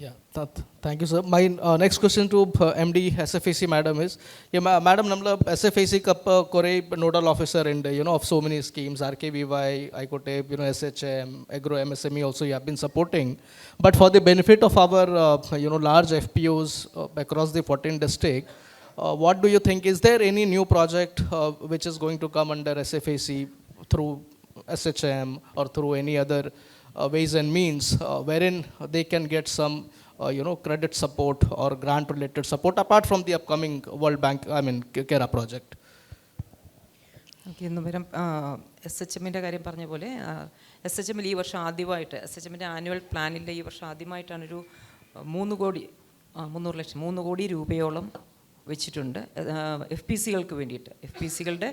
Yeah, thank you, sir. My next question to MD SFAC madam is, madam, namla SFAC kap kore nodal officer and of so many schemes, RKVY, ICOTEP, SHM, Agro MSME also you have been supporting. But for the benefit of our large FPOs across the 14 district, what do you think? Is there any new project which is going to come under SFAC through SHM or through any other ways and means wherein they can get some credit support or grant related support apart from the upcoming World Bank, KERA project? ഇന്ന് വരും SHM-ൻ്റെ കാര്യം പറഞ്ഞ പോലെ SHM-ൽ ഈ വർഷം ആദ്യമായിട്ട് SHM-ൻ്റെ annual പ്ലാനിൽ ഈ വർഷം ആദ്യമായിട്ടാണൊരു 3 കോടി രൂപയോളം വെച്ചിട്ടുണ്ട് FPC-കൾക്ക് വേണ്ടിയിട്ട്. FPC-കളുടെ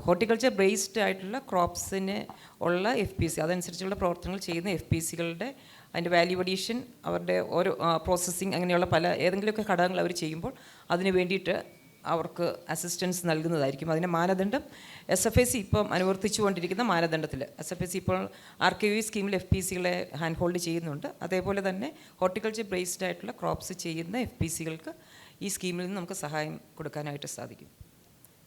ഹോർട്ടിക്കൾച്ചർ ബേസ്ഡ് ആയിട്ടുള്ള ക്രോപ്സിന് ഉള്ള FPC, അതനുസരിച്ചുള്ള പ്രവർത്തനങ്ങൾ ചെയ്യുന്ന FPC-കളുടെ അതിൻ്റെ വാല്യൂ അഡീഷൻ, അവരുടെ ഓരോ പ്രോസസ്സിങ്, അങ്ങനെയുള്ള ഏതെങ്കിലുമൊക്കെ ഘടകങ്ങൾ അവർ ചെയ്യുമ്പോൾ അതിന് വേണ്ടിയിട്ട് അവർക്ക് അസിസ്റ്റൻസ് നൽകുന്നതായിരിക്കും. അതിൻ്റെ മാനദണ്ഡം SFIC ഇപ്പം അനുവർത്തിച്ചുകൊണ്ടിരിക്കുന്ന മാനദണ്ഡത്തിൽ SFIC ഇപ്പോൾ RKV സ്കീമിൽ FPCകളെ ഹാൻഡ് ഹോൾഡ് ചെയ്യുന്നുണ്ട്. അതേപോലെ തന്നെ ഹോർട്ടിക്കൾച്ചർ ബേസ്ഡ് ആയിട്ടുള്ള ക്രോപ്സ് ചെയ്യുന്ന FPCകൾക്ക് ഈ സ്കീമിൽ നിന്ന് നമുക്ക് സഹായം കൊടുക്കാനായിട്ട് സാധിക്കും.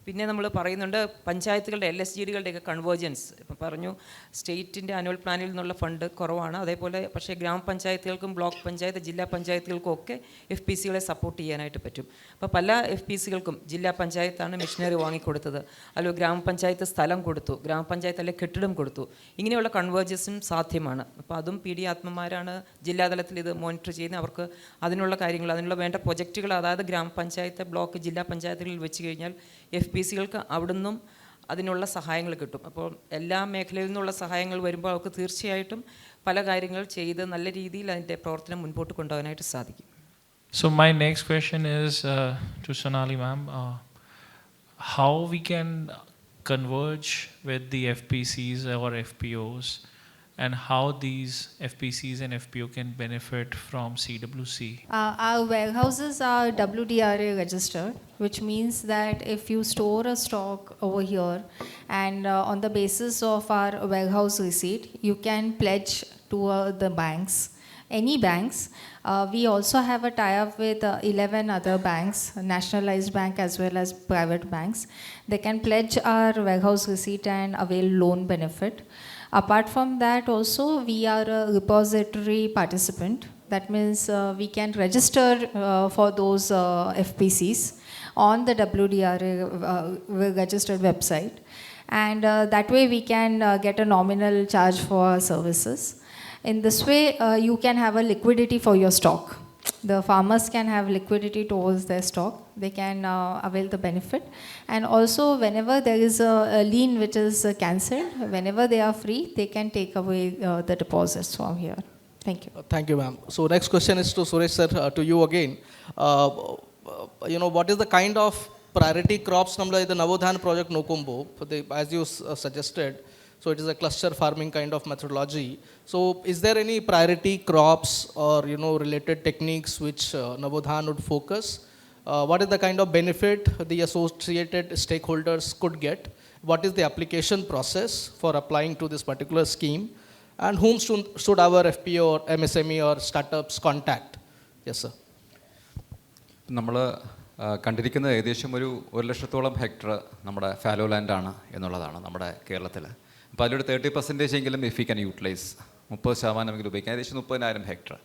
പിന്നെ നമ്മൾ പറയുന്നുണ്ട് പഞ്ചായത്തുകളുടെ LSGDകളുടെയൊക്കെ കൺവേർജൻസ്. ഇപ്പം പറഞ്ഞു സ്റ്റേറ്റിൻ്റെ ആനുവൽ പ്ലാനിൽ നിന്നുള്ള ഫണ്ട് കുറവാണ്. അതേപോലെ പക്ഷേ ഗ്രാമപഞ്ചായത്തുകൾക്കും ബ്ലോക്ക് പഞ്ചായത്ത് ജില്ലാ പഞ്ചായത്തുകൾക്കും ഒക്കെ FPCകളെ സപ്പോർട്ട് ചെയ്യാനായിട്ട് പറ്റും. അപ്പോൾ പല FPCകൾക്കും ജില്ലാ പഞ്ചായത്താണ് മെഷീനറി വാങ്ങിക്കൊടുത്തത്, അല്ലെങ്കിൽ ഗ്രാമപഞ്ചായത്ത് സ്ഥലം കൊടുത്തു, ഗ്രാമപഞ്ചായത്ത് അല്ലെങ്കിൽ കെട്ടിടം കൊടുത്തു. ഇങ്ങനെയുള്ള കൺവേർജൻസും സാധ്യമാണ്. അപ്പോൾ അതും PD ആത്മമാരാണ് ജില്ലാതലത്തിൽ ഇത് മോണിറ്റർ ചെയ്യുന്നത്. അവർക്ക് അതിനുള്ള കാര്യങ്ങൾ, അതിനുള്ള വേണ്ട പ്രൊജക്റ്റുകൾ അതായത് ഗ്രാമപഞ്ചായത്ത് ബ്ലോക്ക് ജില്ലാ പഞ്ചായത്തുകളിൽ വെച്ച് കഴിഞ്ഞാൽ FPCകൾക്ക് അവിടുന്നും അതിനുള്ള സഹായങ്ങൾ കിട്ടും. അപ്പോൾ എല്ലാ മേഖലയിൽ നിന്നുള്ള സഹായങ്ങൾ വരുമ്പോൾ അവർക്ക് തീർച്ചയായിട്ടും പല കാര്യങ്ങൾ ചെയ്ത് നല്ല രീതിയിൽ അതിൻ്റെ പ്രവർത്തനം മുൻപോട്ട് കൊണ്ടുപോകാനായിട്ട് സാധിക്കും. So my next question is to Sonali ma'am, how we can converge with the FPCs or FPOs, and how these FPCs and FPO can benefit from CWC? Our warehouses are WDRA registered, which means that if you store a stock over here and on the basis of our warehouse receipt, you can pledge to the banks, any banks. We also have a tie-up with 11 other banks, nationalized bank as well as private banks. They can pledge our warehouse receipt and avail loan benefit. Apart from that also, we are a repository participant. That means we can register for those FPCs on the WDRA registered website, and that way we can get a nominal charge for our services. In this way, you can have a liquidity for your stock. The farmers can have liquidity towards their stock. They can avail the benefit. And also, whenever there is a lien which is cancelled, whenever they are free, they can take away the deposits from here. Thank you. Thank you, ma'am. So next question is to Suresh sir, to you again. What is the kind of priority crops namla the Navodhan project Nokumbo, as you suggested? So it is a cluster farming kind of methodology. So is there any priority crops or related techniques which Navodhan would focus? What is the kind of benefit the associated stakeholders could get? What is the application process for applying to this particular scheme? And whom should our FPO or MSME or startups contact? Yes, sir. നമ്മൾ കണ്ടിരിക്കുന്നത് ഏകദേശം ഒരു 1,00,000 hectare നമ്മുടെ fallow ലാൻഡാണ് എന്നുള്ളതാണ് നമ്മുടെ കേരളത്തിൽ. അപ്പോൾ അതിലൊരു 30% എങ്കിലും ഇഫ് യു ക്യാൻ യൂട്ടിലൈസ് 30% ഉപയോഗിക്കാം, ഏകദേശം 30,000 ഹെക്ടർ.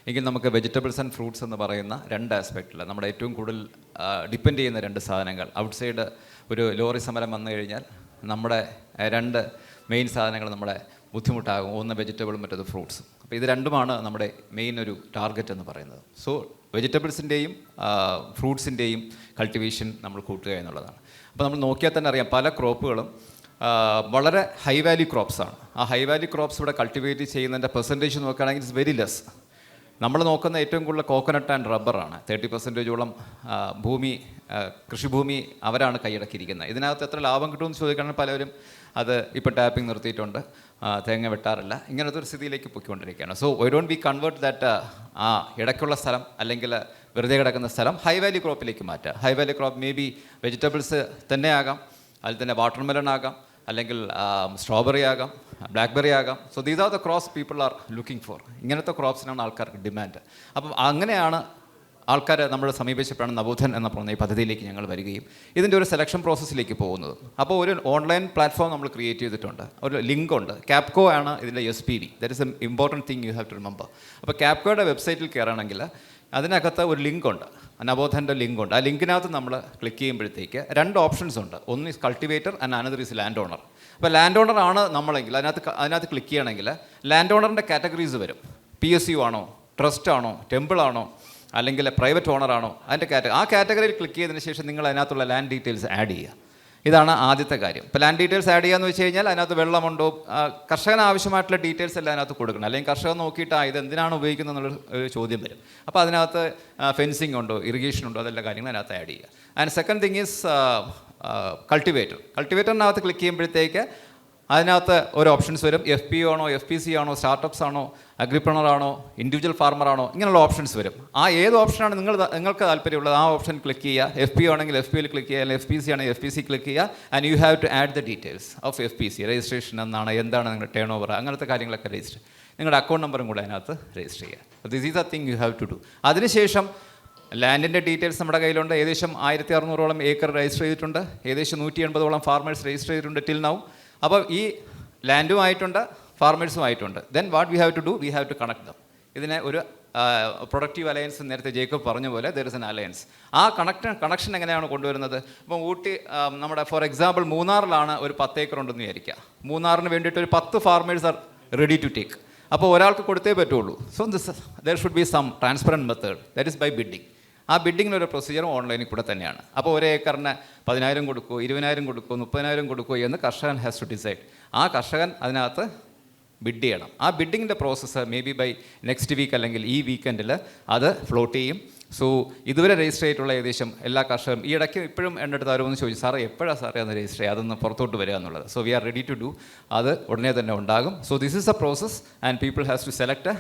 എങ്കിൽ നമുക്ക് വെജിറ്റബിൾസ് ആൻഡ് ഫ്രൂട്ട്സ് എന്ന് പറയുന്ന 2 ആസ്പെക്റ്റിൽ നമ്മുടെ ഏറ്റവും കൂടുതൽ ഡിപ്പെൻഡ് ചെയ്യുന്ന 2 സാധനങ്ങൾ, ഔട്ട് സൈഡ് ഒരു ലോറി സമരം വന്നു കഴിഞ്ഞാൽ നമ്മുടെ 2 മെയിൻ സാധനങ്ങൾ നമ്മുടെ ബുദ്ധിമുട്ടാകും. ഒന്ന് വെജിറ്റബിളും മറ്റത് ഫ്രൂട്ട്സും. അപ്പോൾ ഇത് രണ്ടുമാണ് നമ്മുടെ മെയിൻ ഒരു ടാർഗറ്റ് എന്ന് പറയുന്നത്. സോ വെജിറ്റബിൾസിൻ്റെയും ഫ്രൂട്ട്സിൻ്റെയും കൾട്ടിവേഷൻ നമ്മൾ കൂട്ടുക എന്നുള്ളതാണ്. അപ്പോൾ നമ്മൾ നോക്കിയാൽ തന്നെ അറിയാം പല ക്രോപ്പുകളും വളരെ ഹൈ വാല്യൂ ക്രോപ്സാണ്. ആ ഹൈ വാല്യൂ ക്രോപ്സ് ഇവിടെ കൾട്ടിവേറ്റ് ചെയ്യുന്നതിൻ്റെ പെർസെൻറ്റേജ് നോക്കുകയാണെങ്കിൽ ഇറ്റ്സ് വെരി ലെസ്. നമ്മൾ നോക്കുന്ന ഏറ്റവും കൂടുതൽ കോക്കനട്ട് ആൻഡ് റബ്ബറാണ്. 30%ഓളം ഭൂമി, കൃഷിഭൂമി അവരാണ് കൈയടക്കിയിരിക്കുന്നത്. ഇതിനകത്ത് എത്ര ലാഭം കിട്ടുമെന്ന് ചോദിക്കുകയാണെങ്കിൽ പലരും അത് ഇപ്പോൾ ടാപ്പിംഗ് നിർത്തിയിട്ടുണ്ട്, തേങ്ങ വെട്ടാറില്ല, ഇങ്ങനത്തെ ഒരു സ്ഥിതിയിലേക്ക് പൊയ്ക്കൊണ്ടിരിക്കുകയാണ്. So why don't we convert that ആ ഇടയ്ക്കുള്ള സ്ഥലം അല്ലെങ്കിൽ വെറുതെ കിടക്കുന്ന സ്ഥലം ഹൈ വാല്യൂ ക്രോപ്പിലേക്ക് മാറ്റുക. High value crop may be vegetables തന്നെ ആകാം, അതിൽ തന്നെ വാട്ടർമെലൺ ആകാം, അല്ലെങ്കിൽ സ്ട്രോബെറി ആകാം, ബ്ലാക്ക്ബെറി ആകാം. So these are the crops people are looking for. ഇങ്ങനത്തെ ക്രോപ്സിനാണ് ആൾക്കാർക്ക് ഡിമാൻഡ്. അപ്പം അങ്ങനെയാണ് ആൾക്കാർ നമ്മൾ സമീപിച്ചപ്പോഴാണ് നവോധൻ എന്ന പറഞ്ഞ ഈ പദ്ധതിയിലേക്ക് ഞങ്ങൾ വരികയും ഇതിൻ്റെ ഒരു സെലക്ഷൻ പ്രോസസ്സിലേക്ക് പോകുന്നത്. അപ്പോൾ ഒരു ഓൺലൈൻ പ്ലാറ്റ്ഫോം നമ്മൾ ക്രിയേറ്റ് ചെയ്തിട്ടുണ്ട്, ഒരു ലിങ്ക് ഉണ്ട്. ക്യാപ്കോ ആണ് ഇതിൻ്റെ SPV. That is an important thing you have to remember. അപ്പോൾ ക്യാപ്കോയുടെ വെബ്സൈറ്റിൽ കയറണമെങ്കിൽ അതിനകത്ത് ഒരു ലിങ്ക് ഉണ്ട്, നവോധൻ്റെ ലിങ്ക് ഉണ്ട്. ആ ലിങ്കിനകത്ത് നമ്മൾ ക്ലിക്ക് ചെയ്യുമ്പോഴത്തേക്ക് 2 ഓപ്ഷൻസ് ഉണ്ട്. ഒന്ന് is cultivator and another is land owner. അപ്പോൾ ലാൻഡ് ഓണർ ആണ് നമ്മളെങ്കിൽ അതിനകത്ത് ക്ലിക്ക് ചെയ്യണമെങ്കിൽ ലാൻഡ് ഓണറിൻ്റെ കാറ്റഗറീസ് വരും. PSU ആണോ, ട്രസ്റ്റ് ആണോ, ടെമ്പിൾ ആണോ, അല്ലെങ്കിൽ പ്രൈവറ്റ് ഓണറാണോ, അതിൻ്റെ ആ കാറ്റഗറിയിൽ ക്ലിക്ക് ചെയ്തതിന് ശേഷം നിങ്ങൾ അതിനകത്തുള്ള ലാൻഡ് ഡീറ്റെയിൽസ് ആഡ് ചെയ്യുക. ഇതാണ് ആദ്യത്തെ കാര്യം. ഇപ്പോൾ ലാൻഡ് ഡീറ്റെയിൽസ് ആഡ് ചെയ്യാന്ന് വെച്ച് കഴിഞ്ഞാൽ അതിനകത്ത് വെള്ളമുണ്ടോ, കർഷകന് ആവശ്യമായിട്ടുള്ള ഡീറ്റെയിൽസ് എല്ലാം അതിനകത്ത് കൊടുക്കണം. അല്ലെങ്കിൽ കർഷകൻ നോക്കിയിട്ട് ഇത് എന്തിനാണ് ഉപയോഗിക്കുന്നത് എന്നുള്ളൊരു ചോദ്യം വരും. അപ്പോൾ അതിനകത്ത് ഫെൻസിങ് ഉണ്ടോ, ഇറിഗേഷൻ ഉണ്ടോ, അതെല്ലാം കാര്യങ്ങൾ അതിനകത്ത് ആഡ് ചെയ്യുക. And second thing is cultivator. കൾട്ടിവേറ്ററിനകത്ത് ക്ലിക്ക് ചെയ്യുമ്പോഴത്തേക്ക് അതിനകത്ത് ഓരോ ഓപ്ഷൻസ് വരും. FPO ആണോ, FPC ആണോ, സ്റ്റാർട്ടപ്സ് ആണോ, അഗ്രിപ്രണർ ആണോ, ഇൻഡിവിജ്വൽ ഫാർമർ ആണോ, ഇങ്ങനെയുള്ള ഓപ്ഷൻസ് വരും. ആ ഏത് ഓപ്ഷനാണ് നിങ്ങൾക്ക് താല്പര്യമുള്ളത് ആ ഓപ്ഷൻ ക്ലിക്ക് ചെയ്യുക. FPO ആണെങ്കിൽ FPOയിൽ ക്ലിക്ക് ചെയ്യുക, അല്ലെങ്കിൽ FPC ആണെങ്കിൽ FPC ക്ലിക്ക് ചെയ്യുക. And you have to add the details of FPC. Registration എന്നാണ്, എന്താണ് നിങ്ങളുടെ ടേൺ ഓവർ, അങ്ങനത്തെ കാര്യങ്ങളൊക്കെ രജിസ്റ്റർ, നിങ്ങളുടെ അക്കൗണ്ട് നമ്പറും കൂടെ അതിനകത്ത് രജിസ്റ്റർ ചെയ്യുക. This is a thing you have to do. അതിനുശേഷം ലാൻഡിൻ്റെ ഡീറ്റെയിൽസ് നമ്മുടെ കയ്യിലുണ്ട്. ഏകദേശം 1600ഓളം ഏക്കർ രജിസ്റ്റർ ചെയ്തിട്ടുണ്ട്. ഏകദേശം 180ഓളം ഫാർമേഴ്സ് രജിസ്റ്റർ ചെയ്തിട്ടുണ്ട് ടിൽ നൗ. അപ്പോൾ ഈ ലാൻഡും ആയിട്ടുണ്ട്, ഫാർമേഴ്സും ആയിട്ടുണ്ട്. Then what we have to do, we have to connect them. ഇതിനെ ഒരു പ്രൊഡക്റ്റീവ് അലയൻസ്, നേരത്തെ ജേക്കബ് പറഞ്ഞ പോലെ ദർ ഇസ് എൻ അലയൻസ്. ആ കണക്ഷൻ എങ്ങനെയാണ് കൊണ്ടുവരുന്നത്? ഇപ്പം ഊട്ടി, നമ്മുടെ ഫോർ എക്സാമ്പിൾ മൂന്നാറിലാണ് ഒരു 10 ഏക്കർ ഉണ്ടെന്ന് വിചാരിക്കുക. മൂന്നാറിന് വേണ്ടിയിട്ട് ഒരു 10 farmers are ready to take. അപ്പോൾ ഒരാൾക്ക് കൊടുത്തേ പറ്റുള്ളൂ. So there should be some transparent method, that is by bidding. ആ ബിഡിങ്ങിനൊരു പ്രൊസീജിയറും ഓൺലൈനിൽ കൂടെ തന്നെയാണ്. അപ്പോൾ ഒരു ഏക്കറിന് 10,000 കൊടുക്കുമോ, 20,000 കൊടുക്കുമോ, 30,000 കൊടുക്കുമോ എന്ന് കർഷകൻ ഹാസ് ടു ഡിസൈഡ്. ആ കർഷകൻ അതിനകത്ത് ബിഡ് ചെയ്യണം. ആ ബിഡിങ്ങിൻ്റെ process may be by next week അല്ലെങ്കിൽ ഈ വീക്കെൻഡിൽ അത് ഫ്ലോട്ട് ചെയ്യും. സോ ഇതുവരെ രജിസ്റ്റർ ചെയ്തിട്ടുള്ള ഏകദേശം എല്ലാ കർഷകരും ഈ ഇടയ്ക്ക് ഇപ്പോഴും എൻ്റെ അടുത്ത് ആരോന്ന് ചോദിച്ചു, സാറേ എപ്പോഴാണ് സാറേ അന്ന് രജിസ്റ്റർ ചെയ്യുക, അതൊന്ന് പുറത്തോട്ട് വരിക എന്നുള്ളത്. So we are ready to do. അത് ഉടനെ തന്നെ ഉണ്ടാകും. So this is a process and people has to select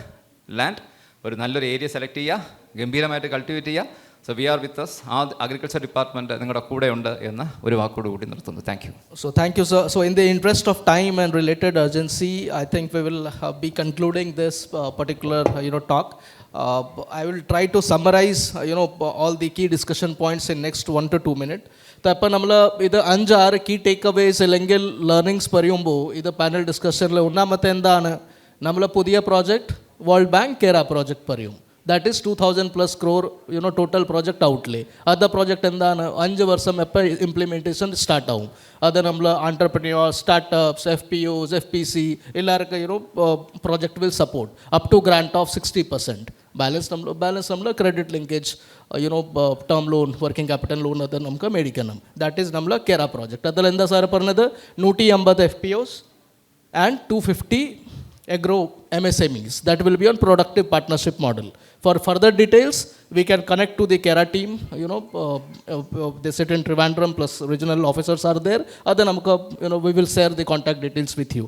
land. ഒരു നല്ലൊരു ഏരിയ സെലക്ട് ചെയ്യുക, ഗംഭീരമായിട്ട് കൾട്ടിവേറ്റ് ചെയ്യുക. So we are with us. ആ അഗ്രികൾച്ചർ ഡിപ്പാർട്ട്മെൻറ്റ് നിങ്ങളുടെ കൂടെ ഉണ്ട് എന്ന് ഒരു വാക്കോട് കൂടി നിർത്തുന്നു. Thank you. So thank you, sir. So in the interest of time and related urgency, I think we will be concluding this particular talk. I will try to summarize all the key discussion points in next 1 to 2 minutes. അപ്പോൾ നമ്മൾ ഇത് 5-6 key take aways അല്ലെങ്കിൽ learnings പറയുമ്പോൾ ഇത് panel ഡിസ്കഷനിൽ ഒന്നാമത്തെ എന്താണ്, നമ്മൾ പുതിയ പ്രോജക്റ്റ് വേൾഡ് ബാങ്ക് കേര പ്രോജക്റ്റ് പറയും. That is 2,000+ crore total project outlay. Other project എന്താണ് 5 വർഷം എപ്പോൾ ഇംപ്ലിമെൻറ്റേഷൻ സ്റ്റാർട്ട് ആവും. അത് നമ്മൾ entrepreneurs, startups, FPOs, FPC എല്ലാവർക്കും project will support up to grant of 60%. Balance നമ്മൾ credit linkage term loan, working capital loan അത് നമുക്ക് മേടിക്കണം. ദാറ്റ് ഈസ് നമ്മൾ കേര പ്രോജക്റ്റ്. അതിൽ എന്താ സാറ് പറഞ്ഞത്, 150 FPOs and 250 agro MSMEs. That will be on productive partnership model. For further details, we can connect to the KERA team. They sit in Trivandrum, plus regional officers are there. Other namka, we will share the contact details with you.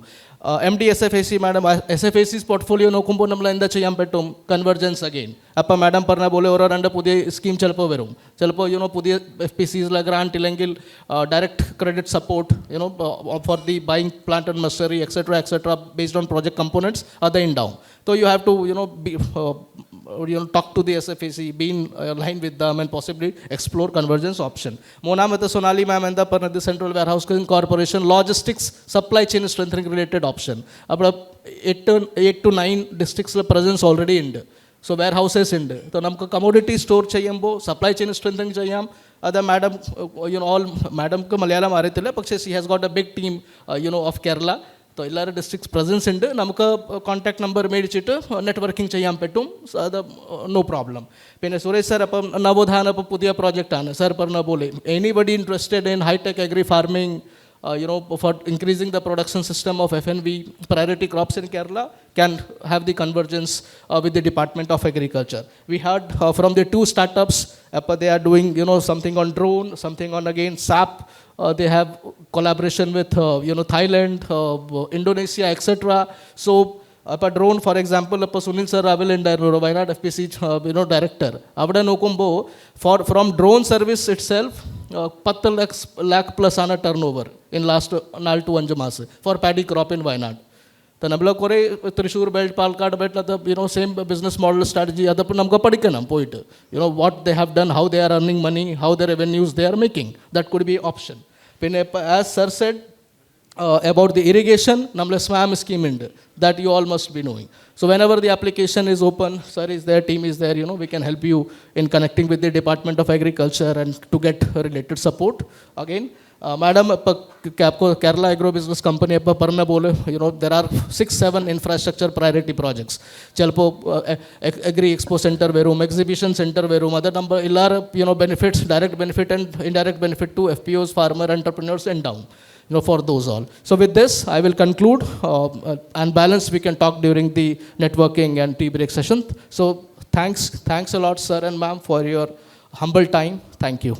MD SFAC madam, SFAC's portfolio നോക്കുമ്പോൾ നമ്മൾ എന്താ ചെയ്യാൻ പറ്റും, convergence again. അപ്പോൾ madam പറഞ്ഞ പോലെ ഓരോ 2 പുതിയ സ്കീം ചിലപ്പോൾ വരും. ചിലപ്പോൾ പുതിയ FPCസിലെ ഗ്രാൻറ്റ് ഇല്ലെങ്കിൽ direct credit support for the buying plant and machinery etcetera based on project components അത് ഉണ്ടാവും. So you have to talk to the SFAC, be in line with them and possibly explore convergence option. മൂന്നാമത്തെ Sonali ma'am എന്താ പറഞ്ഞത്, central warehousing corporation logistics supply chain strengthening related option. അപ്പോൾ 8 to 9 ഡിസ്ട്രിക്ട്സിൽ presence already ഉണ്ട്. So warehouses ഉണ്ട്. അപ്പോൾ നമുക്ക് commodity store ചെയ്യുമ്പോൾ സപ്ലൈ ചെയിൻ സ്ട്രെങ്തനിങ് ചെയ്യാം. അത് മാഡം മാഡംക്ക് മലയാളം അറിയത്തില്ല, പക്ഷേ she has got a big team of Kerala. അപ്പോൾ എല്ലാവരും ഡിസ്ട്രിക്ട്സ് പ്രസൻസ് ഉണ്ട്. നമുക്ക് കോൺടാക്ട് നമ്പർ മേടിച്ചിട്ട് നെറ്റ്വർക്കിംഗ് ചെയ്യാൻ പറ്റും. അത് നോ പ്രോബ്ലം. പിന്നെ സുരേഷ് സാർ, അപ്പം നവോത്ഥാന ഇപ്പോൾ പുതിയ പ്രോജക്റ്റാണ് സാർ പറഞ്ഞ പോലെ. Anybody interested in hi-tech agri farming, for increasing the production system of FNV priority crops in Kerala can have the convergence with the Department of Agriculture. We heard from the 2 startups, they are doing something on drone, something on again SAP. They have collaboration with Thailand, Indonesia, etc. So അപ്പോൾ drone for example ഇപ്പോൾ Sunil sir അവലുണ്ടായിരുന്നു, Wayanad FPC director. അവിടെ നോക്കുമ്പോൾ from drone service itself 10 lakh+ ആണ് turnover in last 4 to 5 മാസം for paddy crop in Wayanad. അപ്പോൾ നമ്മൾ കുറേ തൃശ്ശൂർ ബെൽറ്റ്, പാലക്കാട് ബെൽറ്റ്, അത് സെയിം ബിസിനസ് മോഡൽ സ്ട്രാറ്റജി അതപ്പോൾ നമുക്ക് പഠിക്കണം പോയിട്ട്. What they have done, how they are earning money, how the revenues they are making. That could be option. പിന്നെ as sir said about the irrigation, namle SWAM scheme ഉണ്ട്, that you all must be knowing. So whenever the application is open, sir is there, team is there, we can help you in connecting with the Department of Agriculture and to get related support. Again, madam, Kerala Agro Business Company parna bole, there are 6-7 infrastructure priority projects. Chelpo Agri Expo Center verum, Exhibition Center verum, other number illar benefits, direct benefit and indirect benefit to FPOs, farmer entrepreneurs and down. For those all. So with this, I will conclude, and balance we can talk during the networking and tea break session. So thanks a lot, sir and ma'am, for your humble time. Thank you.